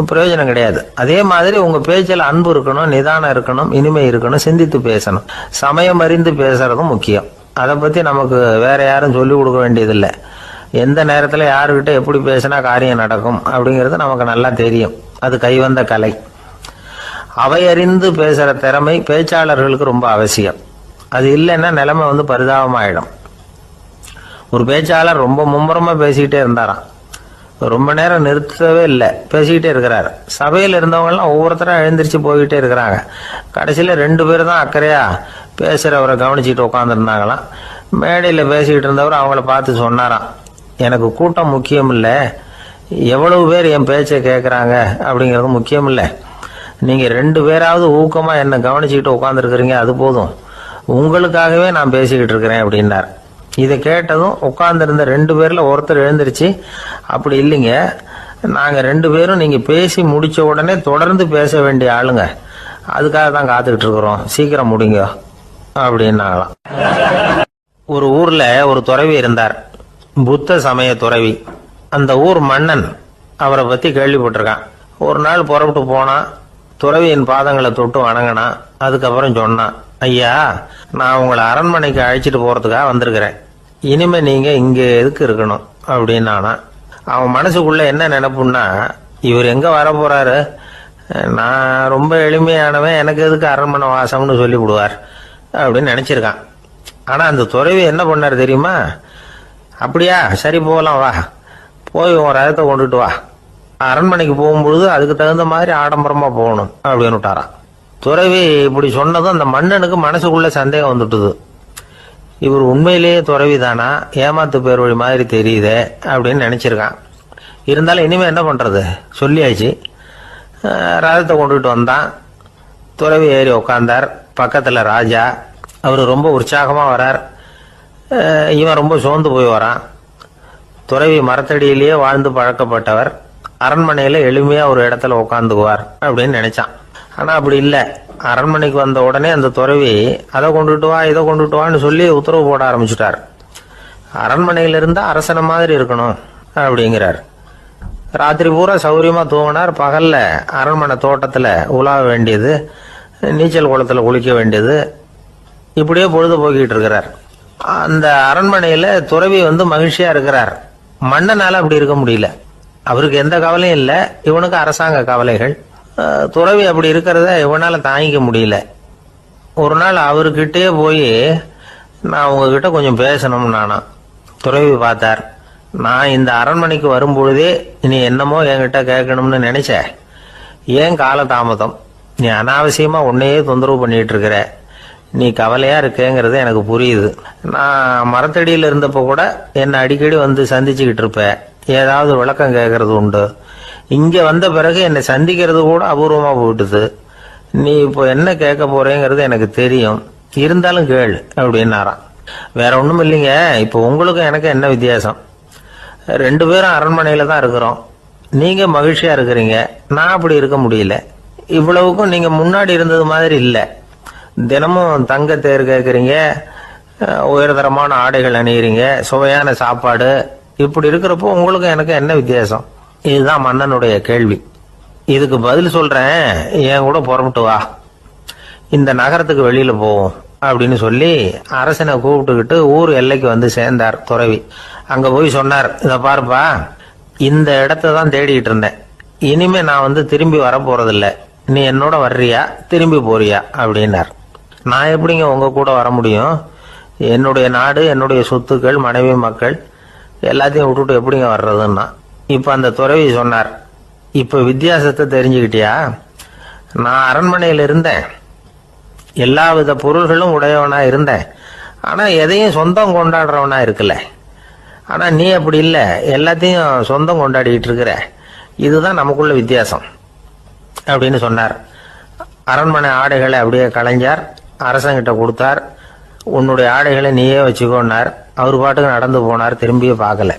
பிரயோஜனம் கிடையாது. அதே மாதிரி உங்க பேச்சில் அன்பு இருக்கணும், நிதானம் இருக்கணும், இனிமை இருக்கணும், சிந்தித்து பேசணும், சமயம் அறிந்து பேசுறதும் முக்கியம். அதை பத்தி நமக்கு வேற யாரும் சொல்லிக் கொடுக்க வேண்டியதில்லை. எந்த நேரத்துல யாருக்கிட்ட எப்படி பேசினா காரியம் நடக்கும் அப்படிங்கிறது நமக்கு நல்லா தெரியும். அது கைவந்த கலை. அவையறிந்து பேசுற திறமை பேச்சாளர்களுக்கு ரொம்ப அவசியம். அது இல்லைன்னா நிலைமை பரிதாபமாயிடும். ஒரு பேச்சாளர் ரொம்ப மும்முரமா பேசிக்கிட்டே இருந்தாராம். ரொம்ப நேரம் நிறுத்தவே இல்லை, பேசிக்கிட்டே இருக்கிறாரு. சபையில் இருந்தவங்க எல்லாம் ஒவ்வொருத்தரும் எழுந்திரிச்சு போய்கிட்டே இருக்கிறாங்க. கடைசியில 2 பேர் தான் அக்கறையா பேசுறவரை கவனிச்சுட்டு உட்காந்துருந்தாங்களாம். மேடையில் பேசிக்கிட்டு இருந்தவர் அவங்கள பார்த்து சொன்னாராம், எனக்கு கூட்டம் முக்கியம் இல்லை, எவ்வளவு பேர் என் பேச்சை கேட்குறாங்க அப்படிங்கிறது முக்கியம் இல்லை. நீங்க 2 பேராவது ஊக்கமா என்னை கவனிச்சுக்கிட்டு உட்காந்துருக்கிறீங்க, அது போதும். உங்களுக்காகவே நான் பேசிக்கிட்டு இருக்கிறேன் அப்படின்னார். இதை கேட்டதும் உட்கார்ந்துருந்த 2 பேர்ல ஒருத்தர் எழுந்திருச்சு, அப்படி இல்லைங்க, நாங்க 2 பேரும் நீங்க பேசி முடிச்ச உடனே தொடர்ந்து பேச வேண்டிய ஆளுங்க, அதுக்காக தான் காத்துக்கிட்டு இருக்கிறோம், சீக்கிரம் முடிங்க அப்படின்னாங்களாம். ஒரு ஊர்ல ஒரு துறவி இருந்தார், புத்த சமய துறவி. அந்த ஊர் மன்னன் அவரை பத்தி கேள்விப்பட்டிருக்கான். ஒரு நாள் புறப்பட்டு போனா, துறவியின் பாதங்களை தொட்டு வணங்கினான். அதுக்கப்புறம் சொன்னான், ஐயா, நான் உங்களை அரண்மனைக்கு அழைச்சிட்டு போறதுக்காக வந்திருக்கிறேன், இனிமே நீங்க இங்க எதுக்கு இருக்கணும் அப்படின்னானா. அவன் மனசுக்குள்ள என்ன நினைப்புன்னா, இவர் எங்க வர போறாரு, நான் ரொம்ப எளிமையானவன், எனக்கு எதுக்கு அரண்மனை வாசம்னு சொல்லி விடுவார் அப்படின்னு நினைச்சிருக்கான். ஆனா அந்த துறவி என்ன பண்ணாரு தெரியுமா, அப்படியா, சரி போகலாம், வா, போய் உன் ரதத்தை கொண்டுட்டு வா, அரண்மனைக்கு போகும்பொழுது அதுக்கு தகுந்த மாதிரி ஆடம்பரமா போகணும் அப்படின்னு விட்டாரான். துறவி இப்படி சொன்னதும் அந்த மன்னனுக்கு மனசுக்குள்ள சந்தேகம் வந்துட்டுது. இவர் உண்மையிலேயே துறவி தானா, ஏமாத்து பேர் வழி மாதிரி தெரியுதே அப்படின்னு நினைச்சிருக்கான். இருந்தாலும் இனிமே என்ன பண்றது, சொல்லியாச்சு. ரதத்தை கொண்டுட்டு வந்தான். துறவி ஏறி உக்காந்தார். பக்கத்துல ராஜா, அவரு ரொம்ப உற்சாகமா வரார். இவன் ரொம்ப சோர்ந்து போய் வரான். துறவி மரத்தடியிலேயே வாழ்ந்து பழக்கப்பட்டவர், அரண்மனையில எளிமையா ஒரு இடத்துல உட்காந்துக்குவார் அப்படின்னு நினைச்சான். ஆனா அப்படி இல்லை. அரண்மனைக்கு வந்த உடனே அந்த துறவி அதை கொண்டுட்டு வா, இதை கொண்டுட்டு வான்னு சொல்லி உத்தரவு போட ஆரம்பிச்சுட்டார். அரண்மனையில இருந்தா அரசனை மாதிரி இருக்கணும் அப்படிங்கிறார். ராத்திரி பூரா சௌரியமா தூங்கினார். பகல்ல அரண்மனை தோட்டத்துல உலாவ வேண்டியது, நீச்சல் குளத்துல குளிக்க வேண்டியது, இப்படியே பொழுது போக்கிட்டு இருக்கிறார். அந்த அரண்மனையில துறவி மகிழ்ச்சியா இருக்கிறார். மன்னனால அப்படி இருக்க முடியல. அவருக்கு எந்த கவலையும் இல்லை, இவனுக்கு அரசாங்க கவலைகள். துறவி அப்படி இருக்கிறத இவனால தாங்கிக்க முடியல. ஒரு நாள் அவர்கிட்டயே போய், நான் உங்ககிட்ட கொஞ்சம் பேசணும் நானா. துறவி பார்த்தார். நான் இந்த அரண்மனைக்கு வரும்பொழுதே நீ என்னமோ என்கிட்ட கேட்கணும்னு நினைச்ச, ஏன் கால தாமதம், நீ அனாவசியமா உன்னையே தொந்தரவு பண்ணிட்டு இருக்கிற, நீ கவலையா இருக்கேங்கிறது எனக்கு புரியுது. நான் மரத்தடியில் இருந்தப்போ கூட என்னை அடிக்கடி சந்திச்சுக்கிட்டு இருப்ப, ஏதாவது விளக்கம் கேட்கறது உண்டு. இங்க வந்த பிறகு என்னை சந்திக்கிறது கூட அபூர்வமா போயிட்டுது. நீ இப்போ என்ன கேட்க போறேங்கிறது எனக்கு தெரியும், இருந்தாலும் கேளு அப்படின்னாராம். வேற ஒண்ணும் இல்லைங்க, இப்போ உங்களுக்கும் எனக்கு என்ன வித்தியாசம், 2 பேரும் அரண்மனையில தான் இருக்கிறோம். நீங்க மகிழ்ச்சியா இருக்கிறீங்க, நான் அப்படி இருக்க முடியல. இவ்வளவுக்கும் நீங்க முன்னாடி இருந்தது மாதிரி இல்லை. தினமும் தங்க தேர் கேட்கறீங்க, உயர்தரமான ஆடைகள் அணிகிறீங்க, சுவையான சாப்பாடு. இப்படி இருக்கிறப்போ உங்களுக்கு எனக்கு என்ன வித்தியாசம்? இதுதான் மன்னனுடைய கேள்வி. இதுக்கு பதில் சொல்றேன், என் கூட புறப்பட்டு வா, இந்த நகரத்துக்கு வெளியில போவோம் அப்படின்னு சொல்லி அரசனை கூப்பிட்டுக்கிட்டு ஊர் எல்லைக்கு சேர்ந்தார் துறவி. அங்க போய் சொன்னார், இத பாருப்பா, இந்த இடத்த தான் தேடிட்டு இருந்தேன், இனிமே நான் திரும்பி வர போறதில்ல, நீ என்னோட வர்றியா திரும்பி போறியா அப்படின்னார். நான் எப்படிங்க உங்க கூட வர முடியும், என்னுடைய நாடு, என்னுடைய சொத்துக்கள், மனைவி மக்கள் எல்லாத்தையும் விட்டுட்டு எப்படிங்க வர்றதுன்னா. இப்ப அந்த துறவி சொன்னார், இப்ப வித்தியாசத்தை தெரிஞ்சுக்கிட்டியா, நான் அரண்மனையில் இருந்தேன், எல்லா வித பொருள்களும் உடையவனா இருந்தேன், ஆனா எதையும் சொந்தம் கொண்டாடுறவனா இருக்கல. ஆனா நீ அப்படி இல்லை, எல்லாத்தையும் சொந்தம் கொண்டாடிட்டு இருக்கிற, இதுதான் நமக்குள்ள வித்தியாசம் அப்படின்னு சொன்னார். அரண்மனை ஆடைகளை அப்படியே கலைஞர் அரசங்கிட்ட கொடுத்தார். உன்னுடைய ஆடைகளை நீயே வச்சுக்கோன்னார். அவர் பாட்டுக்கு நடந்து போனார், திரும்பியே பார்க்கல.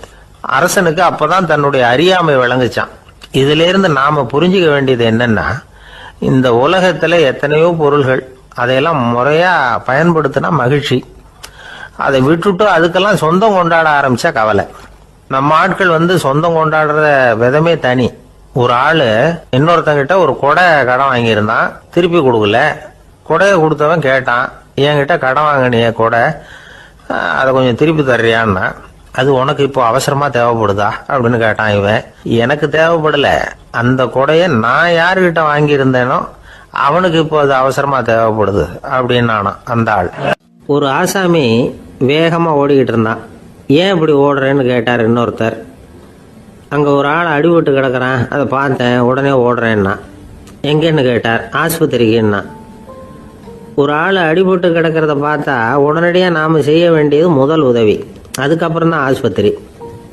அரசனுக்கு அப்பதான் தன்னுடைய அறியாமை விளங்குச்சான். இதுல இருந்து நாம புரிஞ்சுக்க வேண்டியது என்னன்னா, இந்த உலகத்துல எத்தனையோ பொருள்கள், அதையெல்லாம் முறையா பயன்படுத்தினா மகிழ்ச்சி, அதை விட்டுட்டு அதுக்கெல்லாம் சொந்தம் கொண்டாட ஆரம்பிச்சா கவலை. நம்ம ஆட்கள் சொந்தம் கொண்டாடுற விதமே தனி. ஒரு ஆளு இன்னொருத்தங்கிட்ட ஒரு கொடை கடன் வாங்கியிருந்தான், திருப்பி கொடுக்கல. கொடையை கொடுத்தவன் கேட்டான், என்கிட்ட கடன் வாங்கினிய கொடை, அதை கொஞ்சம் திருப்பி தர்றியான்னா. அது உனக்கு இப்போ அவசரமா தேவைப்படுதா அப்படின்னு கேட்டான் இவன். எனக்கு தேவைப்படல, அந்த கொடையை நான் யாருகிட்ட வாங்கியிருந்தேனோ அவனுக்கு இப்போ அது அவசரமாக தேவைப்படுது அப்படின்னு நானும் அந்த ஆள். ஒரு ஆசாமி வேகமாக ஓடிக்கிட்டு இருந்தான். ஏன் இப்படி ஓடுறேன்னு கேட்டார் இன்னொருத்தர். அங்கே ஒரு ஆள் அடிபட்டு கிடக்குறான், அதை பார்த்தேன், உடனே ஓடுறேன்னா. எங்கேன்னு கேட்டார். ஆஸ்பத்திரிக்குன்னா. ஒரு ஆள் அடிபட்டு கிடக்கிறத பார்த்தா உடனடியாக நாம் செய்ய வேண்டியது முதல் உதவி, அதுக்கப்புறம் தான் ஆஸ்பத்திரி.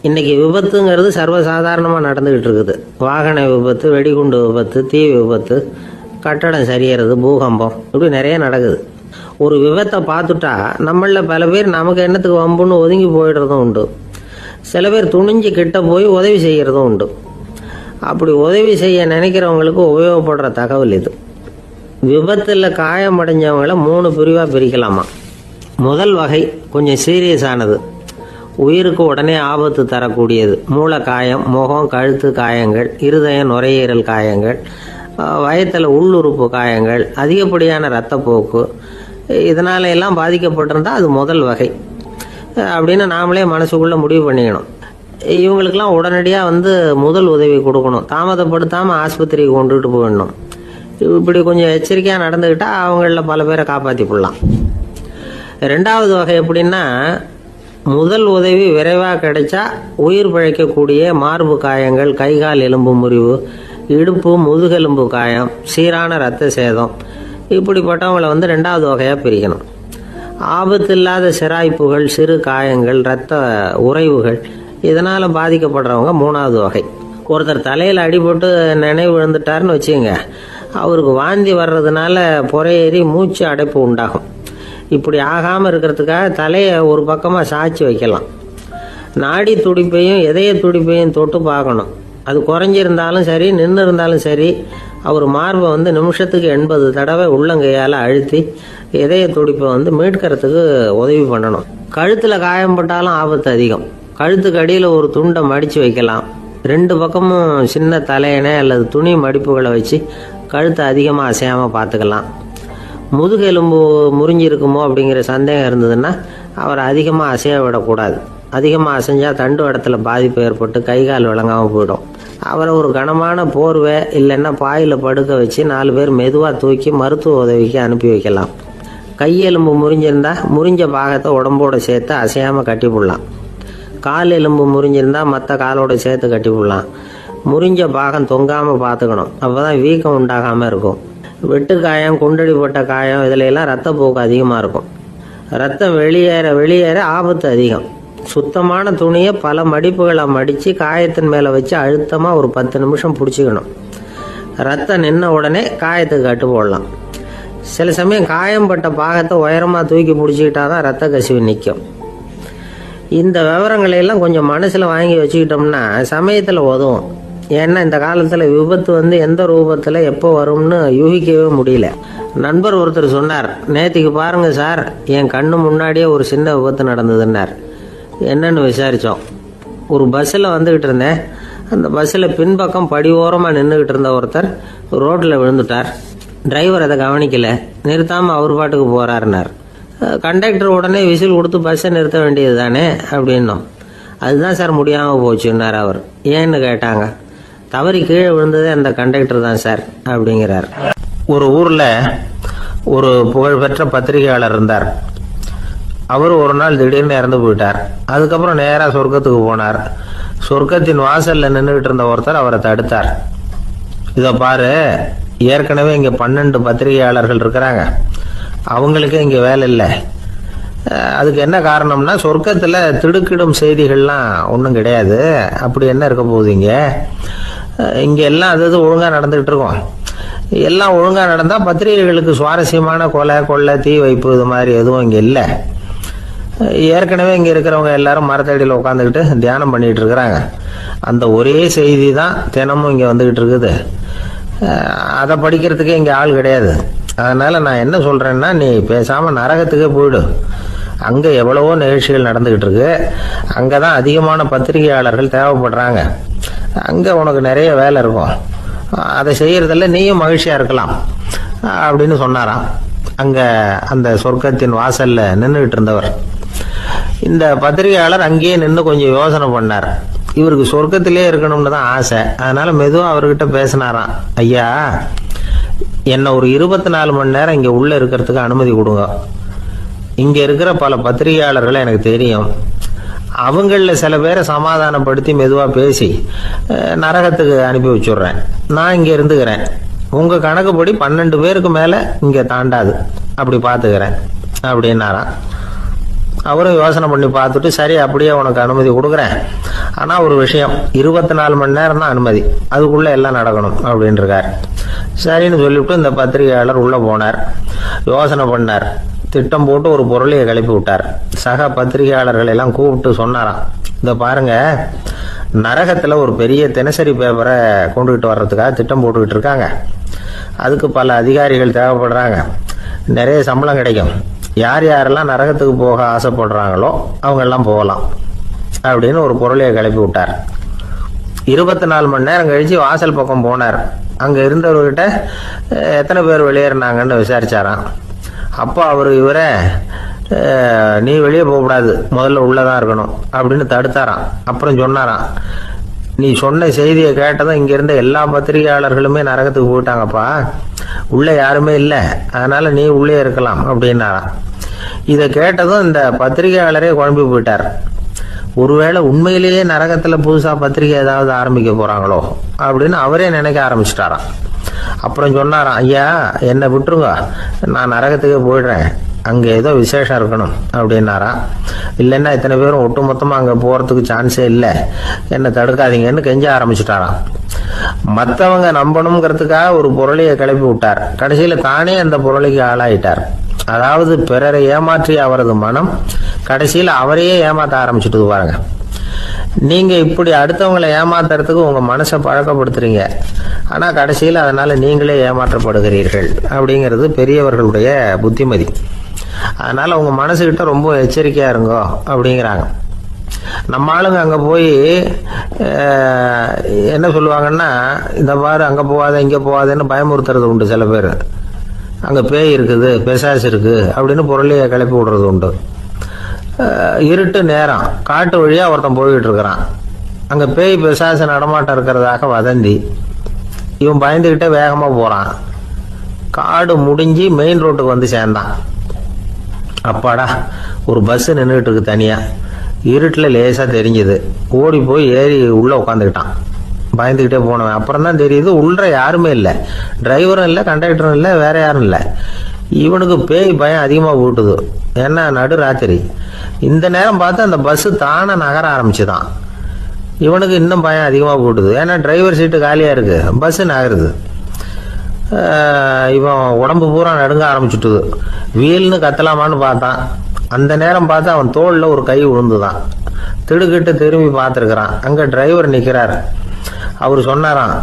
இன்றைக்கி விபத்துங்கிறது சர்வசாதாரணமாக நடந்துக்கிட்டு இருக்குது. வாகன விபத்து, வெடிகுண்டு விபத்து, தீ விபத்து, கட்டடம் சரியறது, பூகம்பம், இப்படி நிறைய நடக்குது. ஒரு விபத்தை பார்த்துட்டா நம்மளில் பல பேர் நமக்கு என்னத்துக்கு வம்புன்னு ஒதுங்கி போயிடுறதும் உண்டு. சில பேர் துணிஞ்சு கிட்ட போய் உதவி செய்கிறதும் உண்டு. அப்படி உதவி செய்ய நினைக்கிறவங்களுக்கு உபயோகப்படுற தகவல் இது. விபத்தில் காயமடைஞ்சவங்களை 3 பிரிவாக பிரிக்கலாமா. முதல் வகை கொஞ்சம் சீரியஸானது, உயிருக்கு உடனே ஆபத்து தரக்கூடியது. மூளை காயம், முகம், கழுத்து காயங்கள், இருதயம், நுரையீரல் காயங்கள், வயத்தில் உள்ளுறுப்பு காயங்கள், அதிகப்படியான இரத்தப்போக்கு, இதனால எல்லாம் பாதிக்கப்பட்டிருந்தால் அது முதல் வகை அப்படின்னு நாமளே மனசுக்குள்ளே முடிவு பண்ணிக்கணும். இவங்களுக்கெல்லாம் உடனடியாக முதல் உதவி கொடுக்கணும். தாமதப்படுத்தாமல் ஆஸ்பத்திரிக்கு கொண்டுகிட்டு போயிடணும். இப்படி கொஞ்சம் எச்சரிக்கையாக நடந்துக்கிட்டால் அவங்களில் பல பேரை காப்பாற்றி போடலாம். 2வது வகை எப்படின்னா, முதல் உதவி விரைவாக கிடைச்சா உயிர் பிழைக்கக்கூடிய மார்பு காயங்கள், கைகால் எலும்பு முறிவு, இடுப்பு முதுகெலும்பு காயம், சீரான இரத்த சேதம், இப்படிப்பட்டவங்களை 2வது வகையாக பிரிக்கணும். ஆபத்து இல்லாத சிராய்ப்புகள், சிறு காயங்கள், இரத்த உறைவுகள், இதனால் பாதிக்கப்படுறவங்க 3வது வகை. ஒருத்தர் தலையில் அடிபட்டு நினைவு விழுந்துட்டாருன்னு வச்சுங்க, அவருக்கு வாந்தி வர்றதுனால புறையேறி மூச்சு அடைப்பு உண்டாகும். இப்படி ஆகாமல் இருக்கிறதுக்காக தலையை ஒரு பக்கமாக சாய்ச்சி வைக்கலாம். நாடி துடிப்பையும் இதய துடிப்பையும் தொட்டு பார்க்கணும். அது குறைஞ்சிருந்தாலும் சரி, நின்று இருந்தாலும் சரி, அவர் மார்பை நிமிஷத்துக்கு 80 தடவை உள்ளங்கையால் அழுத்தி இதய துடிப்பை மீட்கிறதுக்கு உதவி பண்ணணும். கழுத்தில் காயம்பட்டாலும் ஆபத்து அதிகம். கழுத்துக்கு அடியில் ஒரு துண்டை மடித்து வைக்கலாம். 2 பக்கமும் சின்ன தலையணை அல்லது துணி மடிப்புகளை வச்சு கழுத்தை அதிகமாக அசையாமல் பார்த்துக்கலாம். முதுகெலும்பு முறிஞ்சிருக்குமோ அப்படிங்கிற சந்தேகம் இருந்ததுன்னா அவரை அதிகமாக அசைய விடக்கூடாது. அதிகமாக அசைஞ்சால் தண்டு இடத்துல பாதிப்பு ஏற்பட்டு கை கால் விளங்காமல் போயிடும். அவரை ஒரு கனமான போர்வை இல்லைன்னா பாயில் படுக்க வச்சு 4 பேர் மெதுவாக தூக்கி மருத்துவ உதவிக்கு அனுப்பி வைக்கலாம். கையெலும்பு முறிஞ்சிருந்தால் முறிஞ்ச பாகத்தை உடம்போடு சேர்த்து அசையாமல் கட்டி போடலாம். கால் எலும்பு முறிஞ்சிருந்தால் மற்ற காலோடு சேர்த்து கட்டி போடலாம். முறிஞ்ச பாகம் தொங்காமல் பார்த்துக்கணும், அப்போ தான் வீக்கம் உண்டாகாமல் இருக்கும். வெட்டு காயம், குண்டடிப்பட்ட காயம், இதிலெல்லாம் ரத்தப்போக்கு அதிகமாக இருக்கும். ரத்தம் வெளியேற ஆபத்து அதிகம். சுத்தமான துணியை பல மடிப்புகளை மடித்து காயத்தின் மேலே வச்சு அழுத்தமாக ஒரு 10 நிமிஷம் பிடிச்சிக்கணும். ரத்தம் நின்ன உடனே காயத்துக்கு கட்டு போடலாம். சில சமயம் காயம்பட்ட பாகத்தை உயரமாக தூக்கி பிடிச்சிக்கிட்டா தான் ரத்த கசிவு நிற்கும். இந்த விவரங்களையெல்லாம் கொஞ்சம் மனசில் வாங்கி வச்சுக்கிட்டோம்னா சமயத்தில் உதவும். ஏன்னா இந்த காலத்தில் விபத்து எந்த ரூபத்தில் எப்போ வரும்னு யூகிக்கவே முடியல. நண்பர் ஒருத்தர் சொன்னார், நேற்றுக்கு பாருங்கள் சார், என் கண்ணு முன்னாடியே ஒரு சின்ன விபத்து நடந்ததுன்னார். என்னன்னு விசாரித்தோம். ஒரு பஸ்ஸில் வந்துக்கிட்டு இருந்தேன். அந்த பஸ்ஸில் பின்பக்கம் படி ஓரமாக நின்றுக்கிட்டு இருந்த ஒருத்தர் ரோட்டில் விழுந்துட்டார். டிரைவர் அதை கவனிக்கலை, நிறுத்தாமல் அவர் பாட்டுக்கு போகிறாருனார். கண்டக்டர் உடனே விசில் கொடுத்து பஸ்ஸை நிறுத்த வேண்டியது தானே அப்படின்னோம். அதுதான் சார் முடியாமல் போச்சுன்னார் அவர். ஏன்னு கேட்டாங்க. தவறி கீழே விழுந்ததே அந்த கண்டக்டர் தான் சார் அப்படிங்கிறார். ஒரு ஊரில் ஒரு புகழ்பெற்ற பத்திரிகையாளர் இருந்தார். அவர் ஒரு நாள் திடீர்னு இறந்து போயிட்டார். அதுக்கப்புறம் நேராக சொர்க்கத்துக்கு போனார். சொர்க்கத்தின் வாசலில் நின்றுக்கிட்டு இருந்த ஒருத்தர் அவரை தடுத்தார். இதை பாரு, ஏற்கனவே இங்கே 12 பத்திரிகையாளர்கள் இருக்கிறாங்க, அவங்களுக்கே இங்கே வேலை இல்லை. அதுக்கு என்ன காரணம்னா, சொர்க்கத்தில் திடுக்கிடும் செய்திகள்லாம் ஒன்றும் கிடையாது. அப்படி என்ன இருக்க போகுது இங்கே எல்லாம் அது ஒழுங்காக நடந்துகிட்டு இருக்கோம். எல்லாம் ஒழுங்காக நடந்தால் பத்திரிகைகளுக்கு சுவாரஸ்யமான கொலை, கொள்ளை, தீ வைப்பு இது மாதிரி எதுவும் இங்கே இல்லை. ஏற்கனவே இங்கே இருக்கிறவங்க எல்லாரும் மரத்தடியில் உட்காந்துக்கிட்டு தியானம் பண்ணிகிட்டு இருக்கிறாங்க. அந்த ஒரே செய்தி தான் தினமும் இங்கே வந்துக்கிட்டு இருக்குது. அதை படிக்கிறதுக்கே இங்கே ஆள் கிடையாது. அதனால் நான் என்ன சொல்கிறேன்னா, நீ பேசாமல் நரகத்துக்கே போயிடு. அங்கே எவ்வளவோ நிகழ்ச்சிகள் நடந்துக்கிட்டு இருக்கு. அங்கே தான் அதிகமான பத்திரிகையாளர்கள் தேவைப்படுறாங்க. அங்கே உனக்கு நிறைய வேலை இருக்கும். அதை செய்கிறதில்ல நீயும் மகிழ்ச்சியாக இருக்கலாம் அப்படின்னு சொன்னாராம். அங்கே அந்த சொர்க்கத்தின் வாசலில் நின்றுக்கிட்டு இருந்தவர். இந்த பத்திரிகையாளர் அங்கேயே நின்று கொஞ்சம் யோசனை பண்ணார். இவருக்கு சொர்க்கத்திலே இருக்கணும்னு தான் ஆசை. அதனால் மெதுவாக அவர்கிட்ட பேசினாராம். ஐயா, என்ன ஒரு 24 மணி நேரம் இங்கே உள்ளே இருக்கிறதுக்கு அனுமதி கொடுங்க. இங்கே இருக்கிற பல பத்திரிகையாளர்களை எனக்கு தெரியும். அவங்களில் சில பேரை சமாதானப்படுத்தி மெதுவாக பேசி நரகத்துக்கு அனுப்பி வச்சுட்றேன். நான் இங்கே இருந்துக்கிறேன். உங்கள் கணக்குப்படி 12 பேருக்கு மேலே இங்கே தாண்டாது, அப்படி பார்த்துக்கிறேன் அப்படின்னாராம். அவரும் யோசனை பண்ணி பார்த்துட்டு, சரி அப்படியே உனக்கு அனுமதி கொடுக்குறேன், ஆனால் ஒரு விஷயம், 24 மணி நேரம் தான் அனுமதி, அதுக்குள்ளே எல்லாம் நடக்கணும் அப்படின்ட்டுருக்கார். சரின்னு சொல்லிவிட்டு இந்த பத்திரிகையாளர் உள்ளே போனார். யோசனை பண்ணார். திட்டம் போட்டு ஒரு பொருளையை கிளப்பி விட்டார். சக பத்திரிகையாளர்கள் எல்லாம் கூப்பிட்டு சொன்னாராம், இந்த பாருங்க, நரகத்தில் ஒரு பெரிய தினசரி பேப்பரை கொண்டுகிட்டு வர்றதுக்காக திட்டம் போட்டுக்கிட்டு இருக்காங்க. அதுக்கு பல அதிகாரிகள் தேவைப்படுறாங்க. நிறைய சம்பளம் கிடைக்கும். யார் யாரெல்லாம் நரகத்துக்கு போக ஆசைப்படுறாங்களோ அவங்கெல்லாம் போகலாம் அப்படின்னு ஒரு பொருளையை கிளப்பி விட்டார். 24 மணி நேரம் கழித்து வாசல் பக்கம் போனார். அங்கே இருந்தவர்கிட்ட எத்தனை பேர் வெளியேறினாங்கன்னு விசாரிச்சாராம். அப்போ அவர் இவரை, நீ வெளியே போகக்கூடாது, முதல்ல உள்ளதான் இருக்கணும் அப்படின்னு தடுத்தாராம். அப்புறம் சொன்னாராம், நீ சொன்ன செய்தியை கேட்டதும் இங்க இருந்த எல்லா பத்திரிகையாளர்களுமே நரகத்துக்கு போயிட்டாங்கப்பா, உள்ள யாருமே இல்லை, அதனால நீ உள்ளே இருக்கலாம் அப்படின்னாராம். இதை கேட்டதும் இந்த பத்திரிகையாளரே குழம்பி போயிட்டார். ஒருவேளை உண்மையிலேயே நரகத்தில் புதுசாக பத்திரிகை ஏதாவது ஆரம்பிக்க போகிறாங்களோ அப்படின்னு அவரே நினைக்க ஆரம்பிச்சிட்டாராம். அப்புறம் சொன்னாராம், ஐயா என்னை விட்டுருங்க, நான் நரகத்துக்கே போயிடுறேன், அங்கே ஏதோ விசேஷம் இருக்கணும் அப்படின்னாராம். இல்லைன்னா இத்தனை பேரும் ஒட்டுமொத்தமாக அங்கே போகிறதுக்கு சான்ஸே இல்லை, என்னை தடுக்காதீங்கன்னு கெஞ்ச ஆரம்பிச்சுட்டாராம். மற்றவங்க நம்பணுங்கிறதுக்காக ஒரு பொருளையை கிளப்பி விட்டார். கடைசியில் தானே அந்த பொருளைக்கு ஆளாயிட்டார். அதாவது பிறரை ஏமாற்றிய அவரது மனம் கடைசியில் அவரையே ஏமாற்ற ஆரம்பிச்சுட்டு பாருங்க. நீங்க இப்படி அடுத்தவங்களை ஏமாத்துறதுக்கு உங்க மனசை பழக்கப்படுத்துறீங்க, ஆனா கடைசியில் அதனால நீங்களே ஏமாற்றப்படுகிறீர்கள் அப்படிங்கிறது பெரியவர்களுடைய புத்திமதி. அதனால உங்க மனசுகிட்ட ரொம்ப எச்சரிக்கையா இருங்கோ அப்படிங்கிறாங்க. நம்ம ஆளுங்க அங்க போய் என்ன சொல்லுவாங்கன்னா, இந்த பாரு அங்க போகாத இங்க போகாதன்னு பயமுறுத்துறது உண்டு. சில பேர் அங்க பேய் இருக்குது, பிசாசு இருக்கு அப்படின்னு பொருளையை கிளப்பி விடுறது உண்டு. இருட்டு நேரம், காட்டு வழியா ஒருத்தன் போய்கிட்டு இருக்கிறான். அங்க பேய் பிசாசு நடமாட்டம் இருக்கிறதாக வதந்தி. இவன் பயந்துகிட்டே வேகமா போறான். காடு முடிஞ்சு மெயின் ரோட்டுக்கு வந்து சேர்ந்தான். அப்பாடா, ஒரு பஸ் நின்றுட்டு இருக்கு தனியா, இருட்டில் லேசா தெரிஞ்சுது. ஓடி போய் ஏறி உள்ள உட்காந்துக்கிட்டான். பயந்துக்கிட்டே போனவன் அப்புறம் தான் தெரியுது உள்ள யாருமே இல்லை, டிரைவரும் இல்லை, கண்டக்டரும் இல்லை, வேற யாரும் இல்லை. இவனுக்கு பேய் பயம் அதிகமாக போட்டுது. ஏன்னா நடு ராத்திரி. இந்த நேரம் பார்த்து அந்த பஸ்ஸு தானே நகர ஆரம்பிச்சுதான். இவனுக்கு இன்னும் பயம் அதிகமாக போட்டுது. ஏன்னா டிரைவர் சீட்டு காலியாக இருக்கு, பஸ்ஸு நகருது. இவன் உடம்பு பூரா நடுங்க ஆரம்பிச்சுட்டுது. வீல்னு கத்தலாமான்னு பார்த்தான். அந்த நேரம் பார்த்து அவன் தோளில் ஒரு கை விழுந்துதான். திடுக்கிட்டு திரும்பி பார்த்துருக்கிறான். அங்கே டிரைவர் நிற்கிறார். அவர் சொன்னாராம்,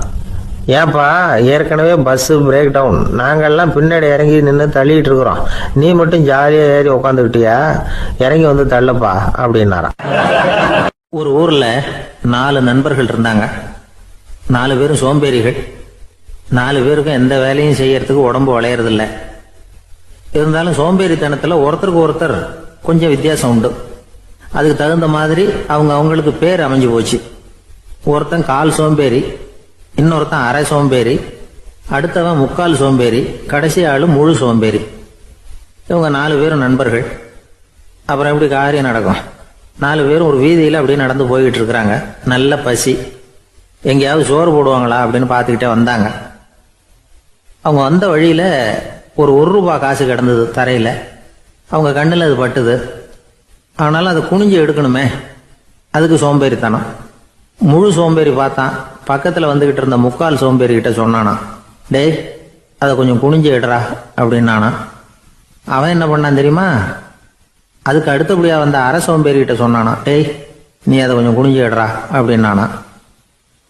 ஏன்பா ஏற்கனவே பஸ்ஸு பிரேக் டவுன், நாங்கள்லாம் பின்னாடி இறங்கி நின்று தள்ளிட்டு இருக்கிறோம், நீ மட்டும் ஜாலியாக ஏறி உக்காந்துக்கிட்டியா, இறங்கி வந்து தள்ளுப்பா அப்படின்னாராம். ஒரு ஊரில் 4 நண்பர்கள் இருந்தாங்க. 4 பேரும் சோம்பேறிகள். 4 பேருக்கும் எந்த வேலையும் செய்யறதுக்கு உடம்பு வளையறதில்லை. இருந்தாலும் சோம்பேறித்தனத்தில் ஒருத்தருக்கு ஒருத்தர் கொஞ்சம் வித்தியாசம் உண்டு. அதுக்கு தகுந்த மாதிரி அவங்களுக்கு பேர் அமைஞ்சு போச்சு. ஒருத்தன் கால் சோம்பேறி, இன்னொருத்தன் அரை சோம்பேறி, அடுத்தவன் முக்கால் சோம்பேறி, கடைசி ஆளு முழு சோம்பேறி. இவங்க 4 பேரும் நண்பர்கள். அப்புறம் எப்படி காரியம் நடக்கும்? 4 பேரும் ஒரு வீதியில் அப்படியே நடந்து போய்கிட்டு இருக்கிறாங்க. நல்ல பசி. எங்கேயாவது சோறு போடுவாங்களா அப்படின்னு பார்த்துக்கிட்டே வந்தாங்க. அவங்க வந்த வழியில் ஒரு ₹1 காசு கிடந்தது தரையில். அவங்க கண்ணில் அது பட்டுது. ஆனாலும் அதை குனிஞ்சு எடுக்கணுமே, அதுக்கு சோம்பேறித்தனம். முழு சோம்பேறி பார்த்தான். பக்கத்தில் வந்துகிட்டு இருந்த முக்கால் சோம்பேறி கிட்ட சொன்னானா, டேய் அதை கொஞ்சம் குனிஞ்சு எடுறா அப்படின்னானா. அவன் என்ன பண்ணான் தெரியுமா? அதுக்கு அடுத்தபடியாக வந்த அரை சோம்பேறி கிட்ட சொன்னானா, டேய் நீ அதை கொஞ்சம் குனிஞ்சு எடுறா அப்படின்னானா.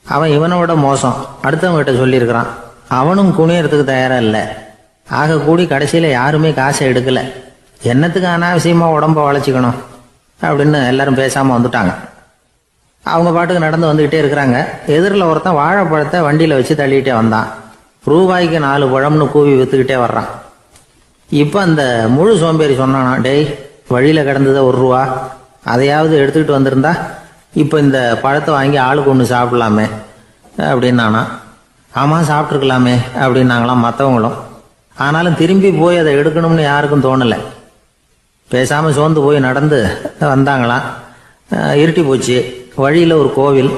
அவன் இவனை விட மோசம். அடுத்தவங்க கிட்ட சொல்லியிருக்கிறான். அவனும் குனியறதுக்கு தயாரா இல்லை. ஆக கூடி கடைசியில் யாருமே காசை எடுக்கல. என்னத்துக்கு அனாவசியமா உடம்ப வளைச்சிக்கணும் அப்படின்னு எல்லாரும் பேசாம வந்துட்டாங்க. அவங்க பாட்டுக்கு நடந்து வந்துகிட்டே இருக்கிறாங்க. எதிரில் ஒருத்தன் வாழைப்பழத்தை வண்டியில வச்சு தள்ளிக்கிட்டே வந்தான். ரூபாய்க்கு 4 பழம்னு கூவி வித்துக்கிட்டே வர்றான். இப்ப அந்த முழு சோம்பேறி சொன்னானா, டேய் வழியில கிடந்தத ₹1, அதையாவது எடுத்துக்கிட்டு வந்திருந்தா இப்ப இந்த பழத்தை வாங்கி ஆளுக்கு ஒன்று சாப்பிடலாமே அப்படின்னானா. ஆமாம் சாப்பிட்ருக்கலாமே அப்படின்னாங்களாம் மற்றவங்களும். ஆனாலும் திரும்பி போய் அதை எடுக்கணும்னு யாருக்கும் தோணலை. பேசாமல் சோர்ந்து போய் நடந்து வந்தாங்களாம். இருட்டி போச்சு. வழியில் ஒரு கோவில்.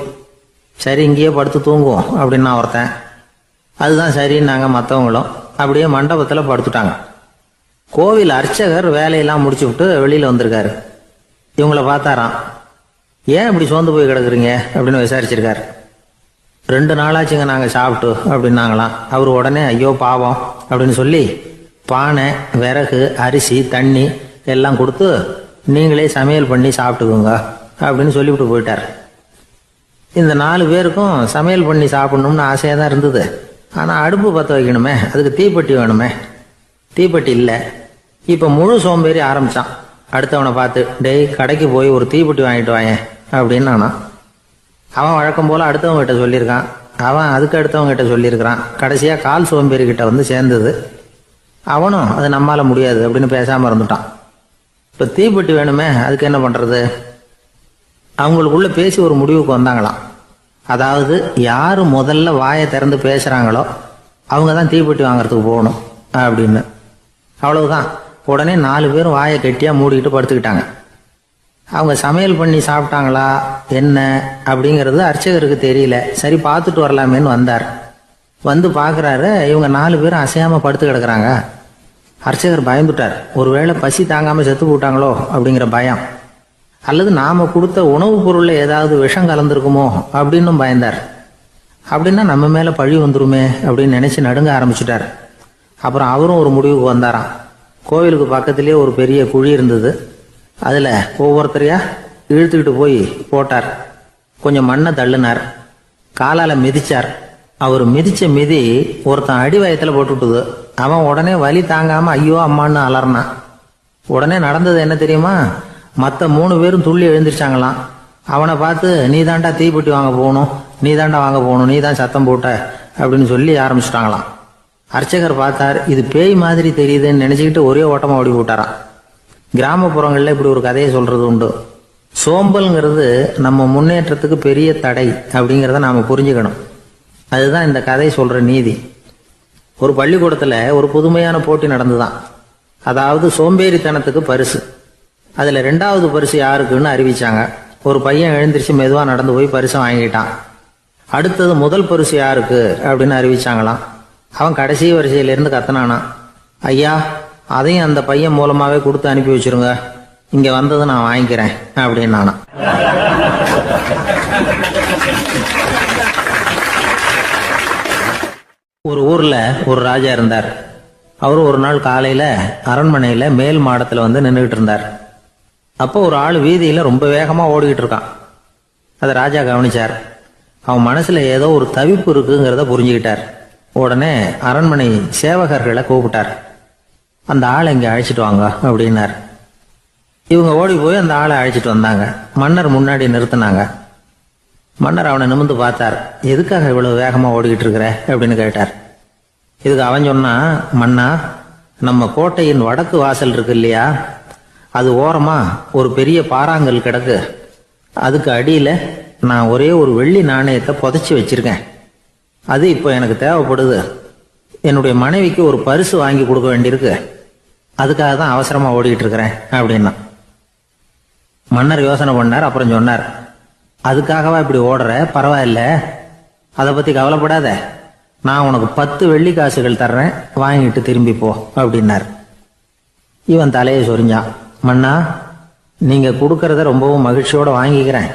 சரி இங்கேயே படுத்து தூங்குவோம் அப்படின்னா ஒருத்தன். அதுதான் சரின்னாங்க மற்றவங்களும். அப்படியே மண்டபத்தில் படுத்துட்டாங்க. கோவில் அர்ச்சகர் வேலையெல்லாம் முடிச்சு விட்டு வெளியில் வந்திருக்காரு. இவங்கள பார்த்தாராம். ஏன் இப்படி சோர்ந்து போய் கிடக்குறீங்க அப்படின்னு விசாரிச்சிருக்காரு. 2 நாளாச்சுங்க நாங்கள் சாப்பிட்டு அப்படின்னாங்களாம். அவர் உடனே ஐயோ பாவம் அப்படின்னு சொல்லி பானை, விறகு, அரிசி, தண்ணி எல்லாம் கொடுத்து நீங்களே சமையல் பண்ணி சாப்பிட்டுக்குங்க அப்படின்னு சொல்லிவிட்டு போயிட்டார். இந்த 4 பேருக்கும் சமையல் பண்ணி சாப்பிடணும்னு ஆசையாக தான் இருந்தது. ஆனால் அடுப்பு பற்ற வைக்கணுமே, அதுக்கு தீப்பெட்டி வேணுமே. தீப்பெட்டி இல்லை. இப்போ முழு சோம்பேறி ஆரம்பித்தான். அடுத்தவனை பார்த்து டேய் கடைக்கு போய் ஒரு தீப்பெட்டி வாங்கிட்டு வாயேன் அப்படின்னு நானா. அவன் வழக்கம் போல் அடுத்தவங்க கிட்ட சொல்லியிருக்கான். அவன் அதுக்கு அடுத்தவங்க கிட்ட சொல்லியிருக்கிறான். கடைசியாக கால் சோம்பேறி கிட்ட வந்து சேர்ந்தது. அவனும் அது நம்மால் முடியாது அப்படின்னு பேசாமல் இருந்துட்டான். இப்போ தீப்பெட்டி வேணுமே, அதுக்கு என்ன பண்ணுறது? அவங்களுக்குள்ள பேசி ஒரு முடிவுக்கு வந்தாங்களாம். அதாவது யார் முதல்ல வாயை திறந்து பேசுகிறாங்களோ அவங்க தான் தீப்பெட்டி வாங்குறதுக்கு போகணும் அப்படின்னு. அவ்வளவுதான். உடனே 4 பேரும் வாயை கெட்டியாக மூடிக்கிட்டு படுத்துக்கிட்டாங்க. அவங்க சமையல் பண்ணி சாப்பிட்டாங்களா என்ன அப்படிங்கிறது அர்ச்சகருக்கு தெரியல. சரி பார்த்துட்டு வரலாமேன்னு வந்தார். வந்து பார்க்குறாரு, இவங்க 4 பேரும் அசையாமல் படுத்து கிடக்குறாங்க. அர்ச்சகர் பயந்துட்டார். ஒருவேளை பசி தாங்காமல் செத்து போட்டாங்களோ அப்படிங்கிற பயம். அல்லது நாம் கொடுத்த உணவுப் பொருளில் ஏதாவது விஷம் கலந்துருக்குமோ அப்படின்னும் பயந்தார். அப்படின்னா நம்ம மேலே பழி வந்துருமே அப்படின்னு நினச்சி நடுங்க ஆரம்பிச்சுட்டார். அப்புறம் அவரும் ஒரு முடிவுக்கு வந்தாராம். கோவிலுக்கு பக்கத்துலேயே ஒரு பெரிய குழி இருந்தது. அதில் ஒவ்வொருத்தரையா இழுத்துக்கிட்டு போய் போட்டார். கொஞ்சம் மண்ணை தள்ளினார். காலால் மிதிச்சார். அவர் மிதிச்ச மிதி ஒருத்தன் அடி வயத்தில் போட்டுவிட்டுது. அவன் உடனே வலி தாங்காமல் ஐயோ அம்மான்னு அலறினான். உடனே நடந்தது என்ன தெரியுமா? மற்ற 3 பேரும் துள்ளி எழுந்திருச்சாங்களாம். அவனை பார்த்து நீ தாண்டா தீப்பெட்டி வாங்க போகணும், நீ தாண்டா வாங்க போகணும், நீ தான் சத்தம் போட்ட அப்படின்னு சொல்லி ஆரம்பிச்சிட்டாங்களாம். அர்ச்சகர் பார்த்தார். இது பேய் மாதிரி தெரியுதுன்னு நினச்சிக்கிட்டு ஒரே ஓட்டமாக ஓடி போட்டாராம். கிராமப்புறங்களில் இப்படி ஒரு கதையை சொல்கிறது உண்டு. சோம்பல்ங்கிறது நம்ம முன்னேற்றத்துக்கு பெரிய தடை அப்படிங்கிறத நாம் புரிஞ்சுக்கணும். அதுதான் இந்த கதை சொல்கிற நீதி. ஒரு பள்ளிக்கூடத்தில் ஒரு புதுமையான போட்டி நடந்துதான். அதாவது சோம்பேறித்தனத்துக்கு பரிசு. அதில் 2வது பரிசு யாருக்குன்னு அறிவிச்சாங்க. ஒரு பையன் எழுந்திரிச்சு மெதுவாக நடந்து போய் பரிசை வாங்கிட்டான். அடுத்தது முதல் பரிசு யாருக்கு அப்படின்னு அறிவிச்சாங்களாம். அவன் கடைசி வரிசையிலேருந்து கத்தனானா, ஐயா அதையும் அந்த பையன் மூலமாகவே கொடுத்து அனுப்பி வச்சிருங்க, இங்கே வந்தது நான் வாங்கிக்கிறேன் அப்படின்னு நானா. ஒரு ஊரில் ஒரு ராஜா இருந்தார். அவர் ஒரு நாள் காலையில் அரண்மனையில் மேல் மாடத்தில் வந்து நின்றுக்கிட்டு இருந்தார். அப்போ ஒரு ஆள் வீதியில் ரொம்ப வேகமாக ஓடிக்கிட்டு இருக்கான். அதை ராஜா கவனிச்சார். அவன் மனசில் ஏதோ ஒரு தவிப்பு இருக்குங்கிறத புரிஞ்சுக்கிட்டார். உடனே அரண்மனை சேவகர்களை கூப்பிட்டார். அந்த ஆளை இங்கே அழைச்சிட்டு வாங்க அப்படின்னார். இவங்க ஓடி போய் அந்த ஆளை அழைச்சிட்டு வந்தாங்க. மன்னர் முன்னாடி நிறுத்தினாங்க. மன்னர் அவனை நிமிர்ந்து பார்த்தார். எதுக்காக இவ்வளவு வேகமாக ஓடிக்கிட்டு இருக்கிற அப்படின்னு கேட்டார். இதுக்கு அவன் சொன்னா, மன்னா நம்ம கோட்டையின் வடக்கு வாசல் இருக்கு இல்லையா, அது ஓரமா ஒரு பெரிய பாறாங்கல் கிடக்கு. அதுக்கு அடியில் நான் ஒரே ஒரு வெள்ளி நாணயத்தை புதைச்சி வச்சிருக்கேன். அது இப்போ எனக்கு தேவைப்படுது. என்னுடைய மனைவிக்கு ஒரு பரிசு வாங்கி கொடுக்க வேண்டியிருக்கு. அதுக்காக தான் அவசரமாக ஓடிக்கிட்டு இருக்கிறேன் அப்படின்னா. மன்னர் யோசனை பண்ணார். அப்புறம் சொன்னார், அதுக்காகவா இப்படி ஓடுற? பரவாயில்ல, அதை பற்றி கவலைப்படாத. நான் உனக்கு 10 வெள்ளி காசுகள் தர்றேன், வாங்கிட்டு திரும்பி போ அப்படின்னார். இவன் தலையை சொரிஞ்சான். மன்னா நீங்கள் கொடுக்கறத ரொம்பவும் மகிழ்ச்சியோடு வாங்கிக்கிறேன்.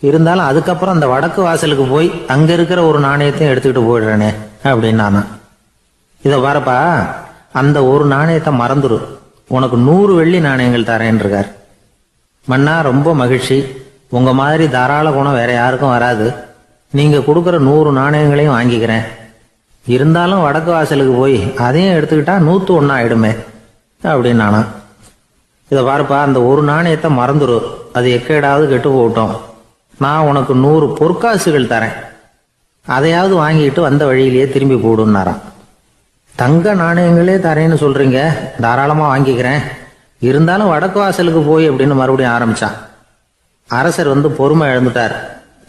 இருந்தாலும் அதுக்கப்புறம் அந்த வடக்கு வாசலுக்கு போய் அங்கே இருக்கிற ஒரு நாணயத்தையும் எடுத்துக்கிட்டு போயிடுறேனே அப்படின்னானா. இதை பாருப்பா, அந்த ஒரு நாணயத்தை மறந்துடு, உனக்கு 100 வெள்ளி நாணயங்கள் தரேன் இருக்கார். மன்னா ரொம்ப மகிழ்ச்சி, உங்கள் மாதிரி தாராள குணம் வேற யாருக்கும் வராது. நீங்கள் கொடுக்குற 100 நாணயங்களையும் வாங்கிக்கிறேன். இருந்தாலும் வடக்கு வாசலுக்கு போய் அதையும் எடுத்துக்கிட்டா 101 ஆயிடுமே அப்படின்னானா. இதை பாருப்பா, அந்த ஒரு நாணயத்தை மறந்துடு, அது எக்கேடாவது கெட்டு போகட்டும். நான் உனக்கு 100 பொற்காசுகள் தரேன், அதையாவது வாங்கிட்டு வந்த வழியிலேயே திரும்பி போடுன்னாராம். தங்க நாணயங்களே தரேன்னு சொல்றீங்க, தாராளமாக வாங்கிக்கிறேன். இருந்தாலும் வடக்கு வாசலுக்கு போய் அப்படின்னு மறுபடியும் ஆரம்பிச்சான். அரசர் வந்து பொறுமை இழந்துட்டார்.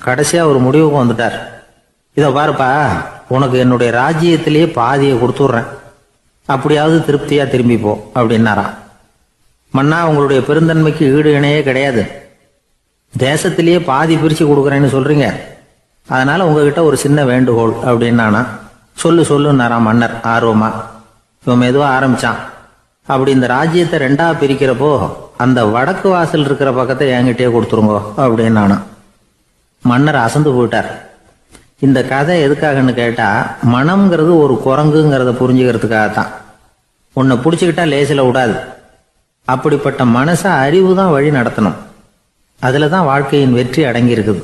கடைசியாக ஒரு முடிவுக்கு வந்துட்டார். இதை பாருப்பா, உனக்கு என்னுடைய ராஜ்யத்திலேயே பாதியை கொடுத்துட்றேன், அப்படியாவது திருப்தியா திரும்பிப்போ அப்படின்னாராம். மன்னா, உங்களுடைய பெருந்தன்மைக்கு ஈடு இணையே கிடையாது. தேசத்திலேயே பாதி பிரிச்சு கொடுக்குறேன்னு சொல்றீங்க, அதனால உங்ககிட்ட ஒரு சின்ன வேண்டுகோள் அப்படின்னானா. சொல்லுன்னாராம் மன்னர் ஆர்வமா. இவன் மெதுவா ஆரம்பிச்சான். அப்படி இந்த ராஜ்யத்தை ரெண்டா பிரிக்கிறப்போ அந்த வடக்கு வாசல் இருக்கிற பக்கத்தை என்கிட்டயே கொடுத்துருங்கோ அப்படின்னானா. மன்னர் அசந்து போயிட்டார். இந்த கதை எதுக்காகன்னு கேட்டா, மனம்ங்கிறது ஒரு குரங்குங்கிறத புரிஞ்சுக்கிறதுக்காகத்தான். உன்னை பிடிச்சுக்கிட்டா லேசில விடாது. அப்படிப்பட்ட மனசை அறிவு தான் வழி நடத்தணும். அதுல தான் வாழ்க்கையின் வெற்றி அடங்கி இருக்குது.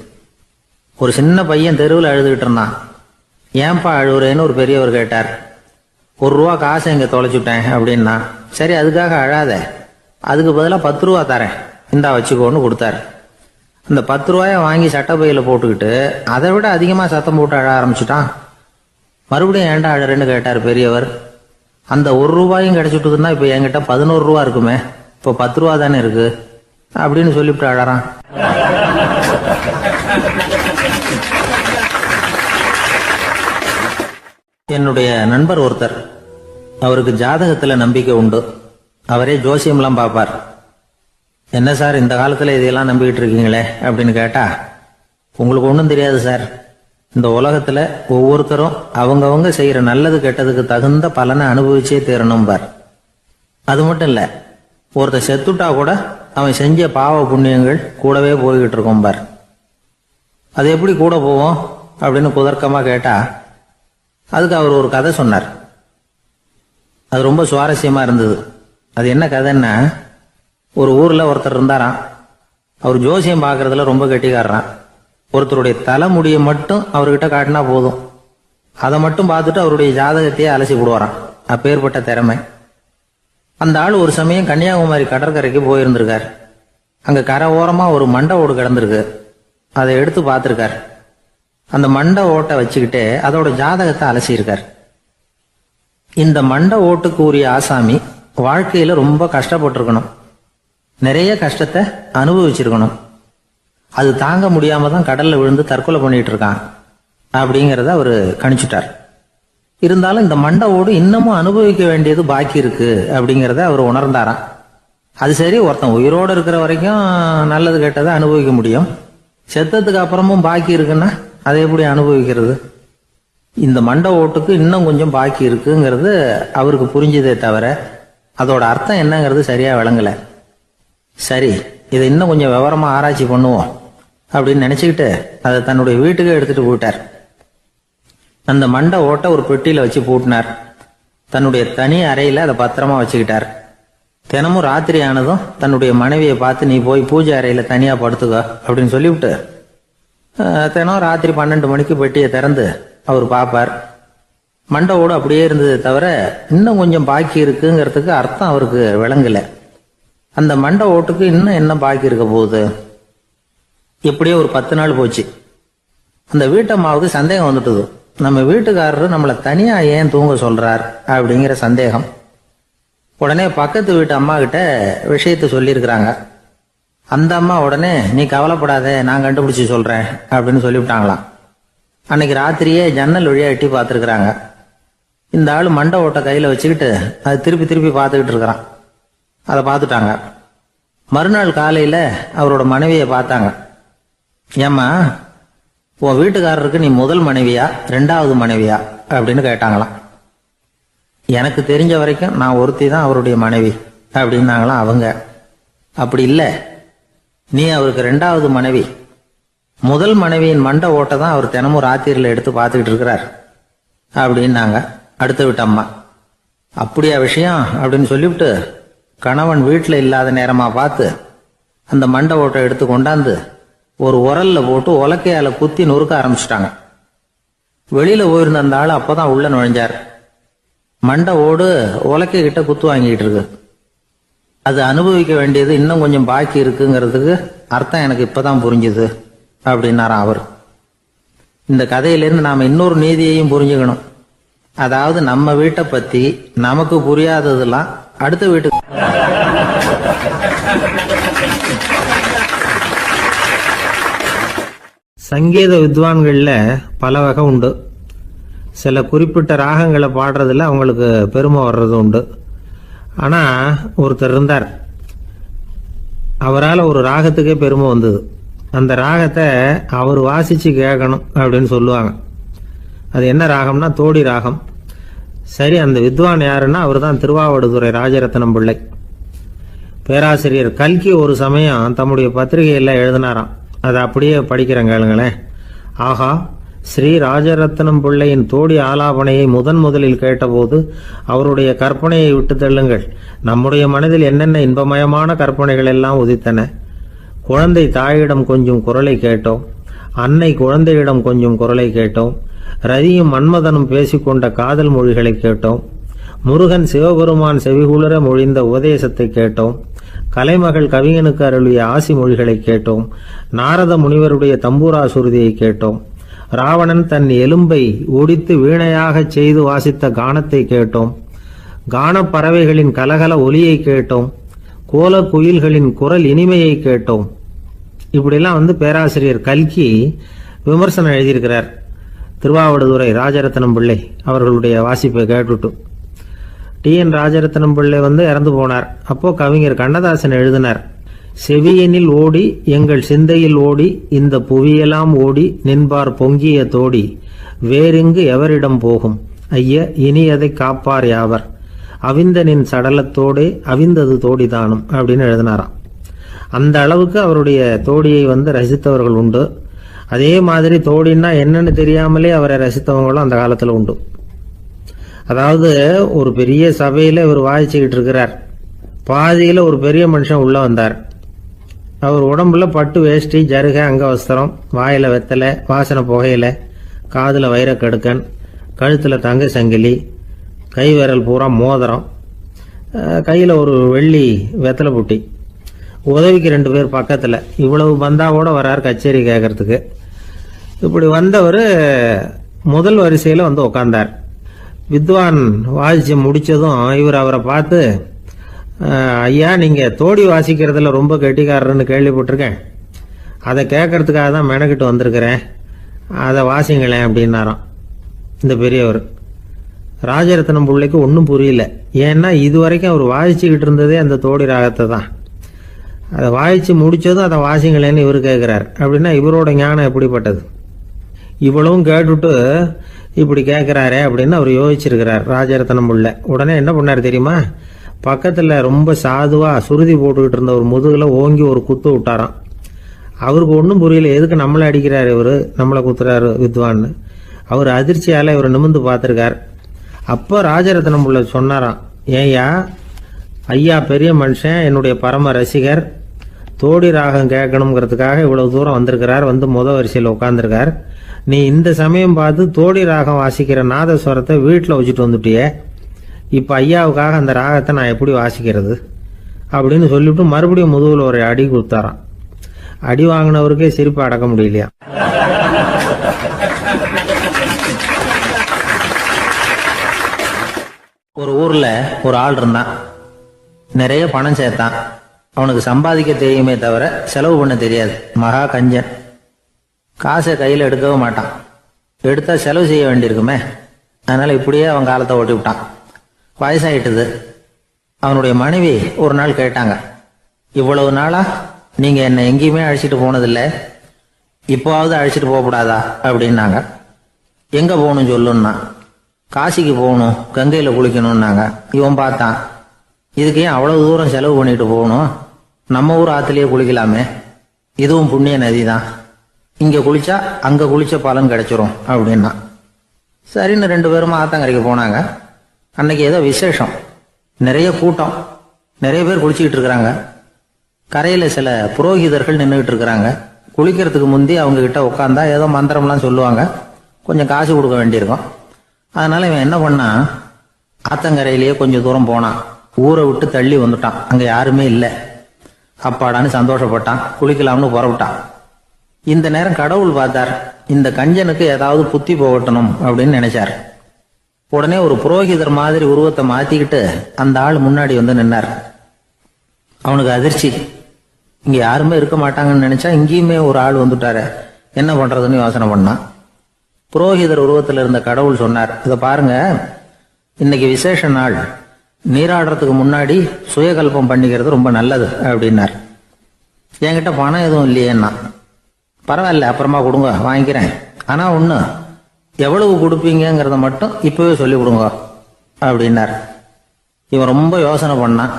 ஒரு சின்ன பையன் தெருவில் அழுதுகிட்டு இருந்தான். ஏன்பா அழுவுறேன்னு ஒரு பெரியவர் கேட்டார். ₹1 காசை இங்க தொலைச்சுட்டேன் அப்படின்னா. சரி, அதுக்காக அழாத, அதுக்கு பதிலாக 10 ரூபா தரேன், இந்தா வச்சுக்கோன்னு கொடுத்தாரு. அந்த 10 ரூபாயை வாங்கி சட்டப்பையில போட்டுக்கிட்டு அதை விட அதிகமா சத்தம் போட்டு அழ ஆரம்பிச்சுட்டான். மறுபடியும் ஏன்டா அழறேன்னு கேட்டார் பெரியவர். அந்த ₹1 கிடைச்சிட்டுதுன்னா இப்ப என்கிட்ட 11 ரூபா இருக்குமே, இப்போ 10 ரூபா தானே இருக்கு அப்படின்னு சொல்லிவிட்டு அழறான். என்னுடைய நண்பர் ஒருத்தர், அவருக்கு ஜாதகத்துல நம்பிக்கை உண்டு. அவரே ஜோசியம்லாம் பார்ப்பார். என்ன சார் இந்த காலத்துல இதையெல்லாம் நம்பிக்கிட்டு இருக்கீங்களே அப்படின்னு கேட்டா, உங்களுக்கு ஒன்றும் தெரியாது சார், இந்த உலகத்துல ஒவ்வொருத்தரும் அவங்கவங்க செய்யற நல்லது கெட்டதுக்கு தகுந்த பலனை அனுபவிச்சே தீரணும் பார். அது மட்டும் இல்ல, ஒருத்தர் செத்துட்டா கூட அவன் செஞ்ச பாவ புண்ணியங்கள் கூடவே போய்கிட்டு இருக்கும் பார். அது எப்படி கூட போவோம் அப்படின்னு குதர்க்கமா கேட்டா, அதுக்கு அவர் ஒரு கதை சொன்னார். அது ரொம்ப சுவாரஸ்யமா இருந்தது. அது என்ன கதைன்னா, ஒரு ஊர்ல ஒருத்தர் இருந்தாராம். அவர் ஜோசியம் பார்க்கறதுல ரொம்ப கெட்டிக்காரரான். ஒருத்தருடைய தலைமுடியை மட்டும் அவர்கிட்ட காட்டினா போதும், அதை மட்டும் பார்த்துட்டு அவருடைய ஜாதகத்தையே அலசி விடுவாராம். அப்பேற்பட்ட திறமை. அந்த ஆள் ஒரு சமயம் கன்னியாகுமரி கடற்கரைக்கு போயிருந்திருக்கார். அங்க கரை ஓரமா ஒரு மண்டை ஓடு கிடந்திருக்கு. அதை எடுத்து பார்த்திருக்கார். அந்த மண்டை ஓட்டை வச்சுக்கிட்டே அதோட ஜாதகத்தை அலசியிருக்கார். இந்த மண்டை ஓட்டுக்கு உரிய ஆசாமி வாழ்க்கையில ரொம்ப கஷ்டப்பட்டிருக்கணும், நிறைய கஷ்டத்தை அனுபவிச்சிருக்கணும். அது தாங்க முடியாம தான் கடல்ல விழுந்து தற்கொலை பண்ணிட்டு இருக்கான் அப்படிங்கறத அவரு கணிச்சுட்டார். இருந்தாலும் இந்த மண்டை ஓடு இன்னமும் அனுபவிக்க வேண்டியது பாக்கி இருக்கு அப்படிங்கறத அவர் உணர்ந்தாராம். அது சரி, ஒருத்தன் உயிரோடு இருக்கிற வரைக்கும் நல்லது கெட்டதை அனுபவிக்க முடியும், செத்ததுக்கு அப்புறமும் பாக்கி இருக்குன்னா அதை எப்படி அனுபவிக்கிறது? இந்த மண்டை ஓட்டுக்கு இன்னும் கொஞ்சம் பாக்கி இருக்குங்கிறது அவருக்கு புரிஞ்சதே தவிர அதோட அர்த்தம் என்னங்கிறது சரியா விளங்கல. சரி, இதை இன்னும் கொஞ்சம் விவரமா ஆராய்ச்சி பண்ணுவோம் அப்படின்னு நினைச்சுக்கிட்டு அதை தன்னுடைய வீட்டுக்கு எடுத்துட்டு போயிட்டார். அந்த மண்டை ஓட்டை ஒரு பெட்டியில வச்சு பூட்டினார். தன்னுடைய தனி அறையில அதை பத்திரமா வச்சுக்கிட்டார். தினமும் ராத்திரி ஆனதும் தன்னுடைய மனைவியை பார்த்து, நீ போய் பூஜை அறையில தனியா படுத்துக்க அப்படின்னு சொல்லிவிட்டு தினம் ராத்திரி 12 மணிக்கு பெட்டியை திறந்து அவர் பார்ப்பார். மண்டை ஓடு அப்படியே இருந்தது தவிர இன்னும் கொஞ்சம் பாக்கி இருக்குங்கிறதுக்கு அர்த்தம் அவருக்கு விளங்கல. அந்த மண்டை ஓட்டுக்கு இன்னும் என்ன பாக்கி இருக்க போகுது? எப்படியோ ஒரு 10 நாள் போச்சு. அந்த வீட்டம்மாவுக்கு சந்தேகம் வந்துட்டுது. நம்ம வீட்டுக்காரரு நம்மளை தனியா ஏன் தூங்க சொல்றார் அப்படிங்கிற சந்தேகம். உடனே பக்கத்து வீட்டு அம்மா கிட்ட விஷயத்த சொல்லியிருக்கிறாங்க. அந்த அம்மா உடனே, நீ கவலைப்படாத, நான் கண்டுபிடிச்சு சொல்றேன் அப்படின்னு சொல்லிவிட்டாங்களாம். அன்னைக்கு ராத்திரியே ஜன்னல் வழியா எட்டி பார்த்துருக்குறாங்க. இந்த ஆளு மண்டை ஓட்டை கையில வச்சுக்கிட்டு அது திருப்பி திருப்பி பார்த்துக்கிட்டு இருக்கிறான். அதை பார்த்துட்டாங்க. மறுநாள் காலையில அவரோட மனைவியை பார்த்தாங்க. ஏம்மா, உன் வீட்டுக்காரருக்கு நீ முதல் மனைவியா 2வது மனைவியா அப்படின்னு கேட்டாங்களாம். எனக்கு தெரிஞ்ச வரைக்கும் நான் ஒருத்தி தான் அவருடைய மனைவி அப்படின்னாங்களாம் அவங்க. அப்படி இல்லை, நீ அவருக்கு 2வது மனைவி. முதல் மனைவியின் மண்டை ஓட்டை தான் அவர் தினமும் ராத்திரியில் எடுத்து பார்த்துக்கிட்டு இருக்கிறார் அப்படின்னாங்க அடுத்த வீட்டு அம்மா. அப்படியா விஷயம் அப்படின்னு சொல்லிவிட்டு கணவன் வீட்டில் இல்லாத நேரமா பார்த்து அந்த மண்டை ஓட்டை எடுத்து கொண்டாந்து ஒரு உரல்ல போட்டு உலக்கையால குத்தி நொறுக்க ஆரம்பிச்சிட்டாங்க. வெளியில போயிருந்த அந்த ஆள் அப்பதான் உள்ள நுழைஞ்சார். மண்டை ஓடு உலக்கை கிட்ட குத்து வாங்கிட்டு இருக்கு. அது அனுபவிக்க வேண்டியது இன்னும் கொஞ்சம் பாக்கி இருக்குங்கிறதுக்கு அர்த்தம் எனக்கு இப்பதான் புரிஞ்சுது அப்படின்னாராம் அவர். இந்த கதையிலேருந்து நாம இன்னொரு நீதியையும் புரிஞ்சுக்கணும். அதாவது நம்ம வீட்டை பத்தி நமக்கு புரியாததெல்லாம் அடுத்த வீட்டுக்கு. சங்கீத வித்வான்களில் பல வகை உண்டு. சில குறிப்பிட்ட ராகங்களை பாடுறதுல அவங்களுக்கு பெருமை வர்றது உண்டு. ஆனால் ஒருத்தர் இருந்தார், அவரால் ஒரு ராகத்துக்கே பெருமை வந்தது. அந்த ராகத்தை அவர் வாசித்து கேட்கணும் அப்படின்னு சொல்லுவாங்க. அது என்ன ராகம்னா தோடி ராகம். சரி, அந்த வித்வான் யாருன்னா அவர் தான் திருவாவடுதுறை ராஜரத்னம் பிள்ளை. பேராசிரியர் கல்கி ஒரு சமயம் தம்முடைய பத்திரிகையில் எழுதினாராம். அதை அப்படியே படிக்கிறேன் கேளுங்களேன். ஆகா, ஸ்ரீ ராஜரத்னம் பிள்ளையின் தோடி ஆலாபனையை முதலில் கேட்டபோது அவருடைய கற்பனையை விட்டு தள்ளுங்கள். நம்முடைய மனதில் என்னென்ன இன்பமயமான கற்பனைகள் எல்லாம் உதித்தன. குழந்தை தாயிடம் கொஞ்சம் குரலை கேட்டோம், அன்னை குழந்தையிடம் கொஞ்சம் குரலை கேட்டோம், ரதியும் மன்மதனும் பேசிக்கொண்ட காதல் மொழிகளை கேட்டோம், முருகன் சிவபெருமான் செவிகுளர மொழிந்த உபதேசத்தை கேட்டோம், கலைமகள் கவிஞனுக்கு அருளிய ஆசி மொழிகளை கேட்டோம், நாரத முனிவருடைய தம்பூரா சுருதியை கேட்டோம், ராவணன் தன் எலும்பை ஒடித்து வீணையாகச் செய்து வாசித்த கானத்தை கேட்டோம், கானப் பறவைகளின் கலகல ஒலியை கேட்டோம், கோல குயில்களின் குரல் இனிமையை கேட்டோம். இப்படிலாம் பேராசிரியர் கல்கி விமர்சனம் எழுதியிருக்கிறார். திருவாவடுதுறை ராஜரத்னம் பிள்ளை அவர்களுடைய வாசிப்பை கேட்டுட்டு டி.என். ராஜரத்னம் பிள்ளை இறந்து போனார். அப்போ கவிஞர் கண்ணதாசன் எழுதினார், செவியனில் ஓடி எங்கள் சிந்தையில் ஓடி இந்த புவியெல்லாம் ஓடி நின்பார் பொங்கிய தோடி வேறெங்கு எவரிடம் போகும் ஐய இனி அதை காப்பார் யாவர் அவிந்தனின் சடலத்தோடே அவிந்தது தோடிதானும் அப்படின்னு எழுதினாராம். அந்த அளவுக்கு அவருடைய தோடியை ரசித்தவர்கள் உண்டு. அதே மாதிரி தோடின்னா என்னன்னு தெரியாமலே அவரை ரசித்தவங்களும் அந்த காலத்தில் உண்டு. அதாவது ஒரு பெரிய சபையில் இவர் வாசிச்சுக்கிட்டு இருக்கிறார். பாதியில் ஒரு பெரிய மனுஷன் உள்ள வந்தார். அவர் உடம்புல பட்டு வேஷ்டி, ஜருகை, அங்கவஸ்திரம், வாயில வெத்தலை, வாசனை புகையில, காதில் வைரக்கடுக்கன், கழுத்தில் தங்க சங்கிலி, கை விரல் பூரா மோதிரம், கையில் ஒரு வெள்ளி வெத்தலை புட்டி, உதவிக்கு 2 பேர் பக்கத்தில். இவ்வளவு பந்தாவோட வர்றார் கச்சேரி கேட்கறதுக்கு. இப்படி வந்தவர் முதல் வரிசையில் உட்கார்ந்தார். வித்வான் வாசிச்சு முடிச்சதும் இவர் அவரை பார்த்து, ஐயா, நீங்கள் தோடி வாசிக்கிறதுல ரொம்ப கெட்டிக்காரர்னு கேள்விப்பட்டிருக்கேன், அதை கேட்கறதுக்காக தான் மெனக்கிட்டு வந்திருக்கிறேன், அதை வாசிங்களேன் அப்படின்னாராம் இந்த பெரியவர். ராஜரத்னம் பிள்ளைக்கு ஒன்றும் புரியல. ஏன்னா இதுவரைக்கும் அவர் வாசிச்சுக்கிட்டு இருந்ததே அந்த தோடி ராகத்தை தான். அதை வாசித்து முடித்ததும் அதை வாசிங்களேன்னு இவர் கேட்குறார். அப்படின்னா இவரோட ஞானம் எப்படிப்பட்டது? இவ்வளவும் கேட்டுட்டு இப்படி கேட்குறாரே அப்படின்னு அவர் யோசிச்சிருக்கிறார் ராஜரத்னம் பிள்ளை. உடனே என்ன பண்ணார் தெரியுமா? பக்கத்தில் ரொம்ப சாதுவாக சுருதி போட்டுக்கிட்டு இருந்த ஒரு முதுகில் ஓங்கி ஒரு குத்து விட்டாராம். அவருக்கு ஒன்றும் புரியல, எதுக்கு நம்மளை அடிக்கிறார் இவர், நம்மளை குத்துறாரு வித்வான்னு. அவர் அதிர்ச்சியால் இவர் நிமிர்ந்து பார்த்துருக்கார். அப்போ ராஜரத்னம் பிள்ளை சொன்னாராம், ஏய்யா ஐயா பெரிய மனுஷன், என்னுடைய பரம ரசிகர், தோடி ராகம் கேட்கணுங்கிறதுக்காக இவ்வளவு தூரம் வந்திருக்கிறார், முதல் வரிசையில் உட்காந்துருக்கார். நீ இந்த சமயம் பார்த்து தோடி ராகம் வாசிக்கிற நாதஸ்வரத்தை வீட்டில் வச்சுட்டு வந்துட்டியே, இப்போ ஐயாவுக்காக அந்த ராகத்தை நான் எப்படி வாசிக்கிறது அப்படின்னு சொல்லிவிட்டு மறுபடியும் முதுகில் ஒரு அடி கொடுத்தாராம். அடி வாங்கினவருக்கே சிரிப்பு அடக்க முடியலையா. ஒரு ஊரில் ஒரு ஆள் இருந்தான். நிறைய பணம் சேர்த்தான். அவனுக்கு சம்பாதிக்க தெரியுமே தவிர செலவு பண்ண தெரியாது. மகா கஞ்சன். காசை கையில் எடுக்கவே மாட்டான். எடுத்தா செலவு செய்ய வேண்டியிருக்குமே. அதனால இப்படியே அவன் காலத்தை ஓட்டி விட்டான். வயசாயிட்டுது. அவனுடைய மனைவி ஒரு நாள் கேட்டாங்க, இவ்வளவு நாளா நீங்க என்ன எங்கேயுமே அழைச்சிட்டு போனதில்லை, இப்போவாவது அழைச்சிட்டு போகக்கூடாதா அப்படின்னாங்க. எங்க போகணும் சொல்லுன்னா. காசிக்கு போகணும், கங்கையில குளிக்கணும்னாங்க. இவன் பார்த்தான், இதுக்கு ஏன் அவ்வளவு தூரம் செலவு பண்ணிட்டு போகணும், நம்ம ஊர் ஆத்துலயே குளிக்கலாமே, இதுவும் புண்ணிய நதி தான், இங்க குளிச்சா அங்க குளிச்ச பலன் கிடைச்சிரும் அப்படின்னா. சரின்னு 2 பேரும் ஆத்தங்கரைக்கு போனாங்க. அன்னைக்கு ஏதோ விசேஷம், நிறைய கூட்டம், நிறைய பேர் குளிச்சுக்கிட்டு இருக்கிறாங்க. கரையில சில புரோகிதர்கள் நின்றுகிட்டு இருக்கிறாங்க. குளிக்கிறதுக்கு முந்தி அவங்க கிட்ட உட்காந்தா ஏதோ மந்திரம்லாம் சொல்லுவாங்க, கொஞ்சம் காசு கொடுக்க வேண்டியிருக்கும். அதனால இவன் என்ன பண்ணா, ஆத்தங்கரையிலேயே கொஞ்சம் தூரம் போனான். ஊரை விட்டு தள்ளி வந்துட்டான். அங்க யாருமே இல்லை. அப்பாடான்னு சந்தோஷப்பட்டான். குளிக்கலாம்னு புறப்பட்டான். இந்த நேரம் கடவுள் பார்த்தார், இந்த கஞ்சனுக்கு ஏதாவது புத்தி போகட்டணும் அப்படின்னு நினைச்சார். உடனே ஒரு புரோகிதர் மாதிரி உருவத்தை மாத்திக்கிட்டு அந்த ஆள் முன்னாடி நின்னார். அவனுக்கு அதிர்ச்சி. இங்க யாருமே இருக்க மாட்டாங்கன்னு நினைச்சா இங்கேயுமே ஒரு ஆள் வந்துட்டாரு, என்ன பண்ணுறதுன்னு யோசனை பண்ணான். புரோகிதர் உருவத்தில் இருந்த கடவுள் சொன்னார், இதை பாருங்க, இன்னைக்கு விசேஷ நாள், நீராடுறதுக்கு முன்னாடி சுயகல்பம் பண்ணிக்கிறது ரொம்ப நல்லது அப்படின்னார். என்கிட்ட பணம் எதுவும் இல்லையேன்னா, பரவாயில்ல அப்புறமா கொடுங்க வாங்கிக்கிறேன், ஆனால் ஒன்று எவ்வளவு கொடுப்பீங்கிறத மட்டும் இப்போவே சொல்லி கொடுங்க அப்படின்னார். இவன் ரொம்ப யோசனை பண்ணான்.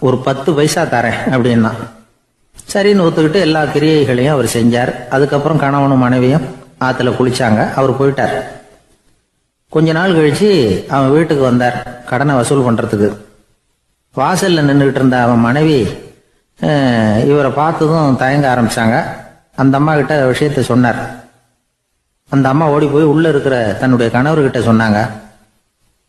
ஒரு 10 பைசா தரேன் அப்படின்னா. சரின்னு ஒத்துக்கிட்டு எல்லா கிரியைகளையும் அவர் செஞ்சார். அதுக்கப்புறம் கணவனும் மனைவியும் ஆற்றுல குளிச்சாங்க. அவர் போயிட்டார். கொஞ்ச நாள் கழிச்சு அவன் வீட்டுக்கு வந்தார் கடனை வசூல் பண்ணுறதுக்கு. வாசலில் நின்றுக்கிட்டு இருந்த அவன் மனைவி இவரை பார்த்ததும் தயங்க ஆரம்பிச்சாங்க. அந்த அம்மா கிட்ட விஷயத்த சொன்னார். அந்த அம்மா ஓடி போய் உள்ளே இருக்கிற தன்னுடைய கணவர்கிட்ட சொன்னாங்க.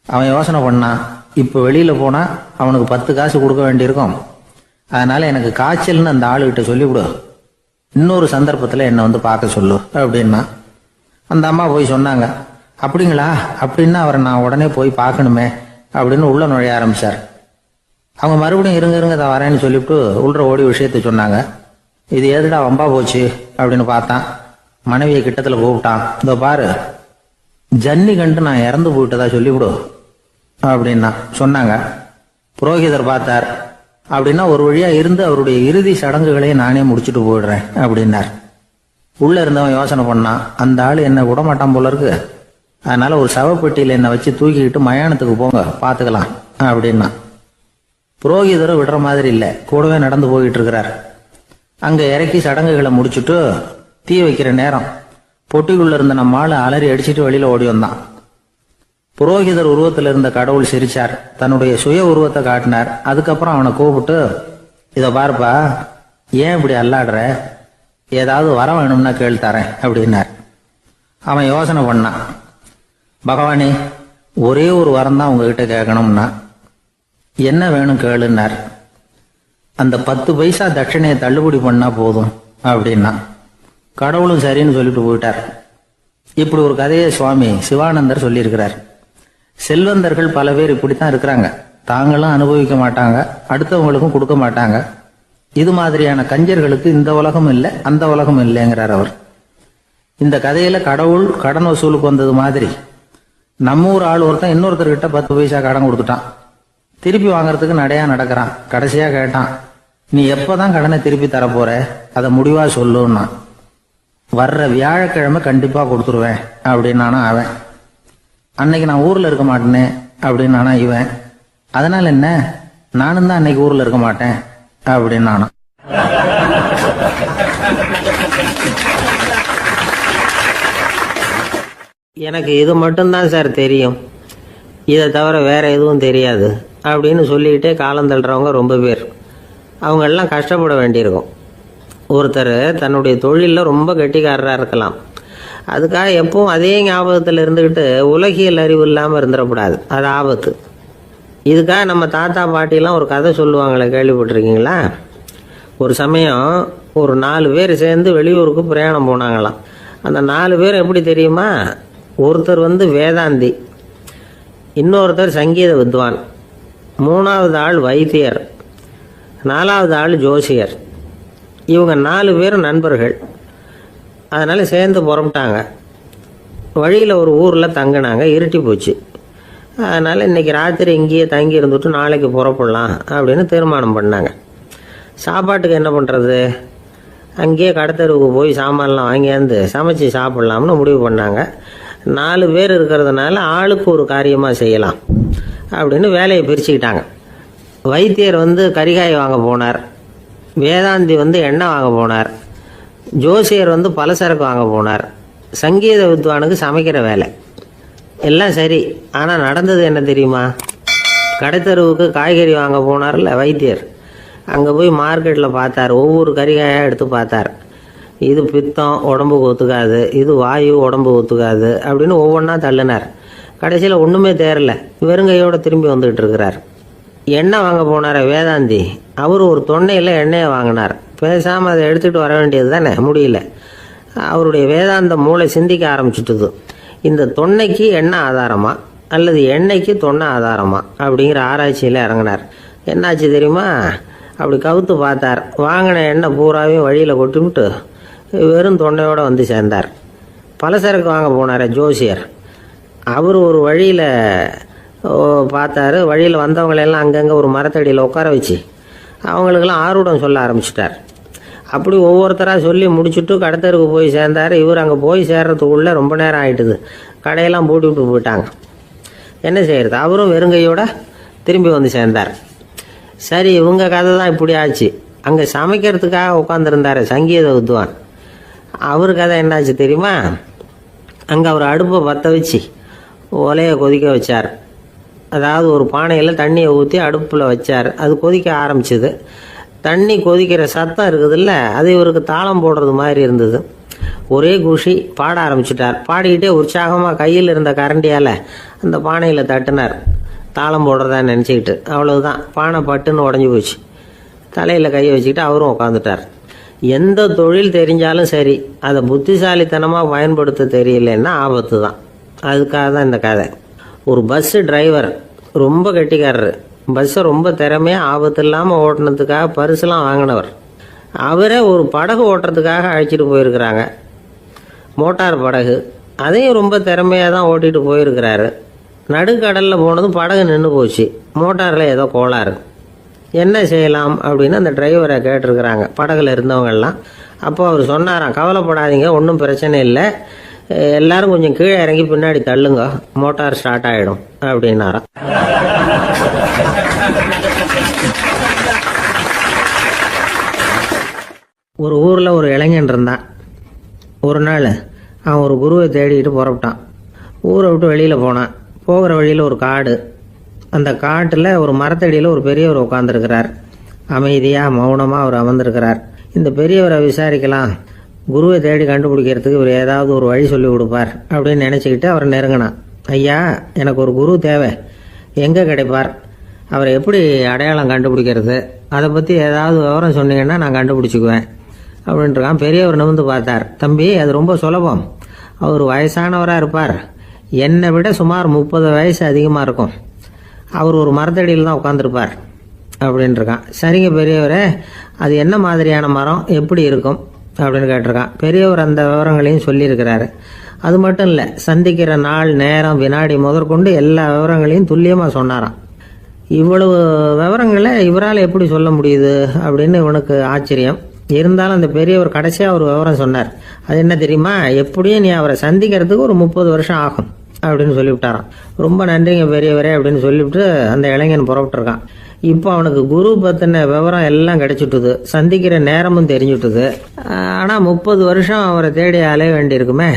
அவன் யோசனை பண்ணான், இப்போ வெளியில் போனால் அவனுக்கு 10 காசு கொடுக்க வேண்டியிருக்கும், அதனால் எனக்கு காய்ச்சல்னு அந்த ஆளுகிட்ட சொல்லிவிடு, இன்னொரு சந்தர்ப்பத்தில் என்னை வந்து பார்க்க சொல்லு அப்படின்னா. அந்த அம்மா போய் சொன்னாங்க. அப்படிங்களா, அப்படின்னா அவரை நான் உடனே போய் பார்க்கணுமே அப்படின்னு உள்ள நுழைய ஆரம்பித்தார். அவங்க மறுபடியும் இருங்க தான் வரேன்னு சொல்லிவிட்டு உள்ள ஓடி விஷயத்தை சொன்னாங்க. இது எதுடா வம்பா போச்சு அப்படின்னு பார்த்தான். மனைவியை கிட்டத்தில் கூப்பிட்டான். இதோ பாரு, ஜன்னி கண்டு நான் இறந்து போயிட்டதா சொல்லிவிடு அப்படின்னா சொன்னாங்க. புரோகிதர் பார்த்தார். அப்படின்னா ஒரு வழியா இருந்து அவருடைய இறுதி சடங்குகளையும் நானே முடிச்சுட்டு போயிடுறேன் அப்படின்னார். உள்ள இருந்தவன் யோசனை பண்ணான், அந்த ஆள் என்ன விடமாட்டான் போல இருக்கு, அதனால ஒரு சவப்பெட்டியில் என்னை வச்சு தூக்கிக்கிட்டு மயானத்துக்கு போங்க பார்த்துக்கலாம் அப்படின்னா. புரோகிதரும் விடுற மாதிரி இல்லை, கூடவே நடந்து போயிட்டு இருக்கிறார். அங்கே இறக்கி சடங்குகளை முடிச்சுட்டு தீ வைக்கிற நேரம் பொட்டிக்குள்ள இருந்த நம்ம ஆளை அலறி அடிச்சுட்டு வெளியில ஓடி வந்தான். புரோகிதர் உருவத்தில் இருந்த கடவுள் சிரிச்சார். தன்னுடைய சுய உருவத்தை காட்டினார். அதுக்கப்புறம் அவனை கூப்பிட்டு, இதை பாருப்பா, ஏன் இப்படி அல்லாடுற, ஏதாவது வர வேணும்னா கேள் தரேன் அப்படின்னார். அவன் யோசனை பண்ணான். பகவானே, ஒரே ஒரு வரம் தான் உங்ககிட்ட கேட்கணும்னா. என்ன வேணும் கேளுன்னார். அந்த 10 பைசா தட்சணையை தள்ளுபடி பண்ணா போதும் அப்படின்னா. கடவுளும் சரின்னு சொல்லிட்டு போயிட்டார். இப்படி ஒரு கதையை சுவாமி சிவானந்தர் சொல்லியிருக்கிறார். செல்வந்தர்கள் பல பேர் இப்படித்தான் இருக்கிறாங்க. தாங்களும் அனுபவிக்க மாட்டாங்க, அடுத்தவங்களுக்கும் கொடுக்க மாட்டாங்க. இது மாதிரியான கஞ்சர்களுக்கு இந்த உலகம் இல்லை அந்த உலகம் இல்லைங்கிறார் அவர். இந்த கதையில கடவுள் கடன் வசூலுக்கு வந்தது மாதிரி நம்ம ஊர் ஆள் ஒருத்தன் இன்னொருத்தர்கிட்ட 10 பைசா கடன் கொடுத்துட்டான். திருப்பி வாங்கறதுக்கு நடையா நடக்கிறான். கடைசியா கேட்டான், நீ எப்பதான் கடனை திருப்பி தரப்போற, அதை முடிவா சொல்லுன்னா. வர்ற வியாழக்கிழமை கண்டிப்பா கொடுத்துருவேன் அப்படின்னானா அவன். அன்னைக்கு நான் ஊர்ல இருக்க மாட்டேனே அப்படின்னானா இவன். அதனால என்ன, நானும் தான் அன்னைக்கு ஊர்ல இருக்க மாட்டேன் அப்படின்னானா. எனக்கு இது மட்டும்தான் சார் தெரியும், இதை தவிர வேற எதுவும் தெரியாது அப்படின்னு சொல்லிக்கிட்டே காலம் தள்ளுறவங்க ரொம்ப பேர். அவங்கெல்லாம் கஷ்டப்பட வேண்டியிருக்கும். ஒருத்தர் தன்னுடைய தொழிலில் ரொம்ப கெட்டிக்காரராக இருக்கலாம். அதுக்காக எப்பவும் அதே ஞாபகத்தில் இருந்துக்கிட்டு உலகியல் அறிவு இல்லாமல் இருந்துடக்கூடாது, அது ஆபத்து. இதுக்காக நம்ம தாத்தா பாட்டிலாம் ஒரு கதை சொல்லுவாங்களே, கேள்விப்பட்டிருக்கீங்களா? ஒரு சமயம் ஒரு 4 பேர் சேர்ந்து வெளியூருக்கு பிரயாணம் போனாங்களாம். அந்த 4 பேர் எப்படி தெரியுமா? ஒருத்தர் வேதாந்தி, இன்னொருத்தர் சங்கீத வித்வான், 3வது ஆள் வைத்தியர், 4வது ஆள் ஜோசியர். இவங்க 4 பேரும் நண்பர்கள். அதனால் சேர்ந்து புறப்பட்டாங்க. வழியில் ஒரு ஊரில் தங்கினாங்க. இருட்டி போச்சு. அதனால் இன்றைக்கி ராத்திரி இங்கேயே தங்கி இருந்துட்டு நாளைக்கு புறப்படலாம் அப்படின்னு தீர்மானம் பண்ணாங்க. சாப்பாட்டுக்கு என்ன பண்ணுறது, அங்கேயே கடத்தெருவுக்கு போய் சாமான்லாம் வாங்கியாந்து சமைச்சு சாப்பிட்லாம்னு முடிவு பண்ணாங்க. 4 பேர் இருக்கிறதுனால ஆளுக்கு ஒரு காரியமாக செய்யலாம் அப்படின்னு வேலையை பிரிச்சுக்கிட்டாங்க. வைத்தியர் கரிகாய் வாங்க போனார், வேதாந்தி எண்ணெய் வாங்க போனார், ஜோசியர் பலசரக்கு வாங்க போனார், சங்கீத வித்வானுக்கு சமைக்கிற வேலை. எல்லாம் சரி, ஆனால் நடந்தது என்ன தெரியுமா? கடைத்தெருவுக்கு காய்கறி வாங்க போனார்ல வைத்தியர், அங்கே போய் மார்க்கெட்டில் பார்த்தார். ஒவ்வொரு கரிகாயாக எடுத்து பார்த்தார். இது பித்தம், உடம்புக்கு ஒத்துக்காது, இது வாயு, உடம்பு ஒத்துக்காது அப்படின்னு ஒவ்வொன்றா தள்ளினார். கடைசியில் ஒன்றுமே தேரல, வெறுங்கையோடு திரும்பி வந்துகிட்டு இருக்கிறார். எண்ணெய் வாங்க போனார் வேதாந்தி, அவர் ஒரு தொன்னையில் எண்ணெயை வாங்கினார். பேசாமல் அதை எடுத்துகிட்டு வர வேண்டியது தானே, முடியல. அவருடைய வேதாந்த மூளை சிந்திக்க ஆரம்பிச்சுட்டுது. இந்த தொன்னைக்கு எண்ணெய் ஆதாரமா அல்லது எண்ணெய்க்கு தொன்னை ஆதாரமா அப்படிங்கிற ஆராய்ச்சியில் இறங்கினார். என்னாச்சு தெரியுமா? அப்படி கவுத்து பார்த்தார். வாங்கின எண்ணெய் பூராவையும் வழியில் கொட்டிவிட்டு வெறும் தொண்டையோடு வந்து சேர்ந்தார். பலசரக்கு வாங்க போனார் ஜோசியர். அவர் ஒரு வழியில் பார்த்தாரு. வழியில் வந்தவங்களெல்லாம் அங்கங்கே ஒரு மரத்தடியில் உட்கார வச்சு அவங்களுக்கெல்லாம் ஆர்வம் சொல்ல ஆரம்பிச்சிட்டார். அப்படி ஒவ்வொருத்தராக சொல்லி முடிச்சுட்டு கடத்தருக்கு போய் சேர்ந்தார். இவர் அங்கே போய் சேர்றதுக்குள்ளே ரொம்ப நேரம் ஆகிட்டுது. கடையெல்லாம் பூட்டி விட்டு போயிட்டாங்க. என்ன செய்கிறது? அவரும் வெறுங்கையோட திரும்பி வந்து சேர்ந்தார். சரி, இவங்க கதை தான் இப்படி ஆச்சு. அங்கே சமைக்கிறதுக்காக உட்காந்துருந்தார் சங்கீத வித்வான். அவர் கதை என்னாச்சு தெரியுமா? அங்கே அவர் அடுப்பை பற்ற வச்சு ஒலையை கொதிக்க வச்சார். அதாவது ஒரு பானையில் தண்ணியை ஊற்றி அடுப்பில் வச்சார். அது கொதிக்க ஆரம்பிச்சிது. தண்ணி கொதிக்கிற சத்தம் இருக்குதுல்ல, அது இவருக்கு தாளம் போடுறது மாதிரி இருந்தது. ஒரே குஷி, பாட ஆரம்பிச்சிட்டார். பாடிக்கிட்டே உற்சாகமாக கையில் இருந்த கரண்டியால் அந்த பானையில் தட்டினார், தாளம் போடுறதா நினச்சிக்கிட்டு. அவ்வளவுதான், பானை பட்டுன்னு உடஞ்சி போச்சு. தலையில் கையை வச்சுக்கிட்டு அவரும் உட்காந்துட்டார். எந்த தொழில் தெரிஞ்சாலும் சரி, அதை புத்திசாலித்தனமாக பயன்படுத்த தெரியலன்னா ஆபத்து தான். அதுக்காக தான் இந்த கதை. ஒரு பஸ்ஸு டிரைவர் ரொம்ப கெட்டிக்காரரு. பஸ்ஸை ரொம்ப திறமையாக ஆபத்து இல்லாமல் ஓட்டினதுக்காக பரிசுலாம் வாங்கினவர். அவரே ஒரு படகு ஓட்டுறதுக்காக அழைச்சிட்டு போயிருக்கிறாங்க, மோட்டார் படகு. அதையும் ரொம்ப திறமையாக தான் ஓட்டிகிட்டு போயிருக்கிறாரு. நடுக்கடலில் போனதும் படகு நின்று போச்சு. மோட்டாரில் ஏதோ கோளாறு. என்ன செய்யலாம் அப்படின்னு அந்த டிரைவரை கேட்டிருக்கிறாங்க படகுல இருந்தவங்கெல்லாம். அப்போ அவர் சொன்னாராம், கவலைப்படாதீங்க, ஒன்றும் பிரச்சனை இல்லை, எல்லாரும் கொஞ்சம் கீழே இறங்கி பின்னாடி தள்ளுங்க, மோட்டார் ஸ்டார்ட் ஆகிடும் அப்படின்னாராம். ஒரு ஊரில் ஒரு இளைஞன் இருந்தான். ஒரு நாள் அவன் ஒரு குருவை தேடிக்கிட்டு புறப்பட்டான். ஊரை விட்டு வெளியில் போனான். போகிற வழியில் ஒரு காடு. அந்த காட்டில் ஒரு மரத்தடியில் ஒரு பெரியவர் உட்காந்துருக்கிறார். அமைதியாக மௌனமாக அவர் அமர்ந்திருக்கிறார். இந்த பெரியவரை விசாரிக்கலாம், குருவை தேடி கண்டுபிடிக்கிறதுக்கு இவர் ஏதாவது ஒரு வழி சொல்லி கொடுப்பார் அப்படின்னு நினச்சிக்கிட்டு அவர் நெருங்கினான். ஐயா, எனக்கு ஒரு குரு தேவை, எங்கே கிடைப்பார்? அவரை எப்படி அடையாளம் கண்டுபிடிக்கிறது? அதை பற்றி ஏதாவது விவரம் சொன்னீங்கன்னா நான் கண்டுபிடிச்சிக்குவேன் அப்படின்ட்டுருக்கான். பெரியவர் நிமிர்ந்து பார்த்தார். தம்பி, அது ரொம்ப சுலபம். அவர் வயசானவராக இருப்பார், என்னை விட சுமார் 30 வயசு அதிகமாக இருக்கும். அவர் ஒரு மரத்தடியில் தான் உட்காந்துருப்பார் அப்படின்ட்டுருக்கான். சரிங்க பெரியவரே, அது என்ன மாதிரியான மரம், எப்படி இருக்கும் அப்படின்னு கேட்டிருக்கான். பெரியவர் அந்த விவரங்களையும் சொல்லியிருக்கிறாரு. அது மட்டும் இல்லை, சந்திக்கிற நாள், நேரம், வினாடி முதற்கொண்டு எல்லா விவரங்களையும் துல்லியமாக சொன்னாராம். இவ்வளவு விவரங்களை இவரால் எப்படி சொல்ல முடியுது அப்படின்னு இவனுக்கு ஆச்சரியம். இருந்தாலும் அந்த பெரியவர் கடைசியாக ஒரு விவரம் சொன்னார். அது என்ன தெரியுமா? எப்படியும் நீ அவரை சந்திக்கிறதுக்கு ஒரு 30 வருஷம் ஆகும் அப்படின்னு சொல்லிவிட்டாராம். ரொம்ப நன்றிங்க பெரியவரே அப்படின்னு சொல்லிவிட்டு அந்த இளைஞன் புறப்பட்டுருக்கான். இப்போ அவனுக்கு குரு பற்றின விவரம் எல்லாம் கிடைச்சிட்டுது, சந்திக்கிற நேரமும் தெரிஞ்சுட்டுது. ஆனால் 30 வருஷம் அவரை தேடி அலைய வேண்டியிருக்குமே.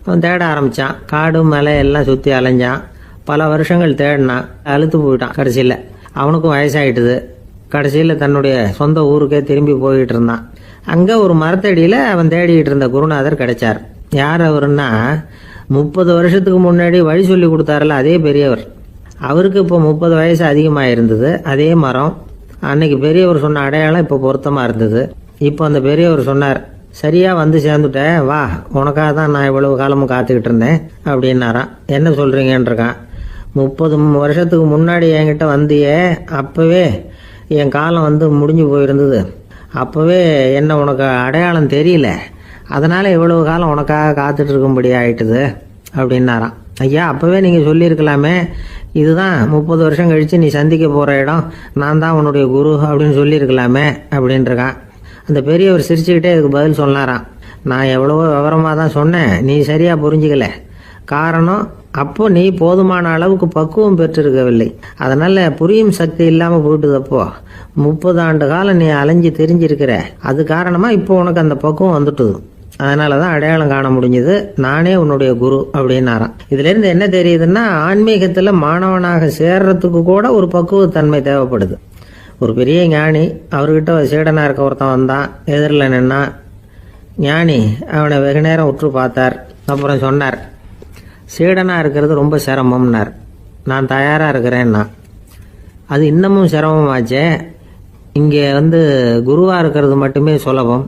அவன் தேட ஆரம்பித்தான். காடு மலை எல்லாம் சுற்றி அலைஞ்சான். பல வருஷங்கள் தேடினான், அழுத்து போயிட்டான். கடைசியில் அவனுக்கும் வயசாகிட்டுது. கடைசியில் தன்னுடைய சொந்த ஊருக்கே திரும்பி போயிட்டு இருந்தான். அங்கே ஒரு மரத்தடியில் அவன் தேடிக்கிட்டு இருந்த குருநாதர் கிடைச்சார். யார் அவருன்னா, 30 வருஷத்துக்கு முன்னாடி வழி சொல்லி கொடுத்தாருல அதே பெரியவர். அவருக்கு இப்போ 30 வயசு அதிகமாக இருந்தது. அதே மரம். அன்னைக்கு பெரியவர் சொன்ன அடையாளம் இப்போ பொருத்தமாக இருந்தது. இப்போ அந்த பெரியவர் சொன்னார், சரியாக வந்து சேர்ந்துட்டேன், வா, உனக்காக தான் நான் இவ்வளவு காலமும் காத்துக்கிட்டு இருந்தேன் அப்படின்னாரான். என்ன சொல்கிறீங்கன்றிருக்கான். 30 வருஷத்துக்கு முன்னாடி என்கிட்ட வந்தியே, அப்போவே என் காலம் வந்து முடிஞ்சு போயிருந்தது. அப்போவே என்ன உனக்கு அடையாளம் தெரியல, அதனால் இவ்வளவு காலம் உனக்காக காத்துட்டு இருக்கும்படி ஆயிட்டுது அப்படின்னாராம். ஐயா, அப்போவே நீங்கள் சொல்லியிருக்கலாமே, இதுதான் 30 வருஷம் கழித்து நீ சந்திக்க போகிற இடம், நான் தான் உன்னுடைய குரு அப்படின்னு சொல்லியிருக்கலாமே அப்படின்ட்டுருக்கான். அந்த பெரியவர் சிரிச்சுக்கிட்டே இதுக்கு பதில் சொன்னாராம். நான் எவ்வளவோ விவரமாக தான் சொன்னேன், நீ சரியாக புரிஞ்சிக்கல. காரணம், அப்போ நீ போதுமான அளவுக்கு பக்குவம் பெற்றிருக்கவில்லை, அதனால் புரியும் சக்தி இல்லாமல் போயிட்டுதப்போ 30 ஆண்டு காலம் நீ அலைஞ்சு தெரிஞ்சிருக்கிற. அது காரணமாக இப்போ உனக்கு அந்த பக்குவம் வந்துட்டுது. அதனால தான் அடையாளம் காண முடிஞ்சது, நானே உன்னுடைய குரு அப்படின்னாராம். இதுலேருந்து என்ன தெரியுதுன்னா, ஆன்மீகத்தில் மாணவனாக சேர்றதுக்கு கூட ஒரு பக்குவத்தன்மை தேவைப்படுது. ஒரு பெரிய ஞானி, அவர்கிட்ட சீடனாக இருக்க ஒருத்தன் வந்தான், எதிரில் நின்னான். ஞானி அவனை வெகு நேரம் உற்று பார்த்தார். அப்புறம் சொன்னார், சீடனாக இருக்கிறது ரொம்ப சிரமம்னார். நான் தயாராக இருக்கிறேன்னா. அது இன்னமும் சிரமமாச்சே, இங்கே வந்து குருவாக இருக்கிறது மட்டுமே சுலபம்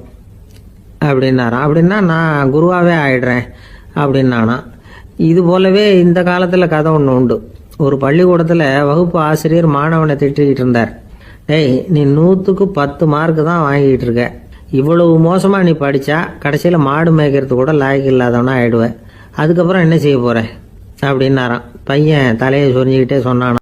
அப்படின்னாராம். அப்படின்னா நான் குருவாகவே ஆயிடுறேன் அப்படின்னானா. இது போலவே இந்த காலத்தில் கதை ஒன்று உண்டு. ஒரு பள்ளிக்கூடத்தில் வகுப்பு ஆசிரியர் மாணவனை திட்டிக்கிட்டு இருந்தார். டேய், நீ 100க்கு 10 மார்க்கு தான் வாங்கிட்டு இருக்க, இவ்வளவு மோசமாக நீ படித்தா கடைசியில் மாடு மேய்க்கிறது கூட லாய்க்கு இல்லாதவனா ஆயிடுவேன். அதுக்கப்புறம் என்ன செய்ய போகிற அப்படின்னாராம். பையன் தலையை சொரிஞ்சுக்கிட்டே சொன்னானாம்,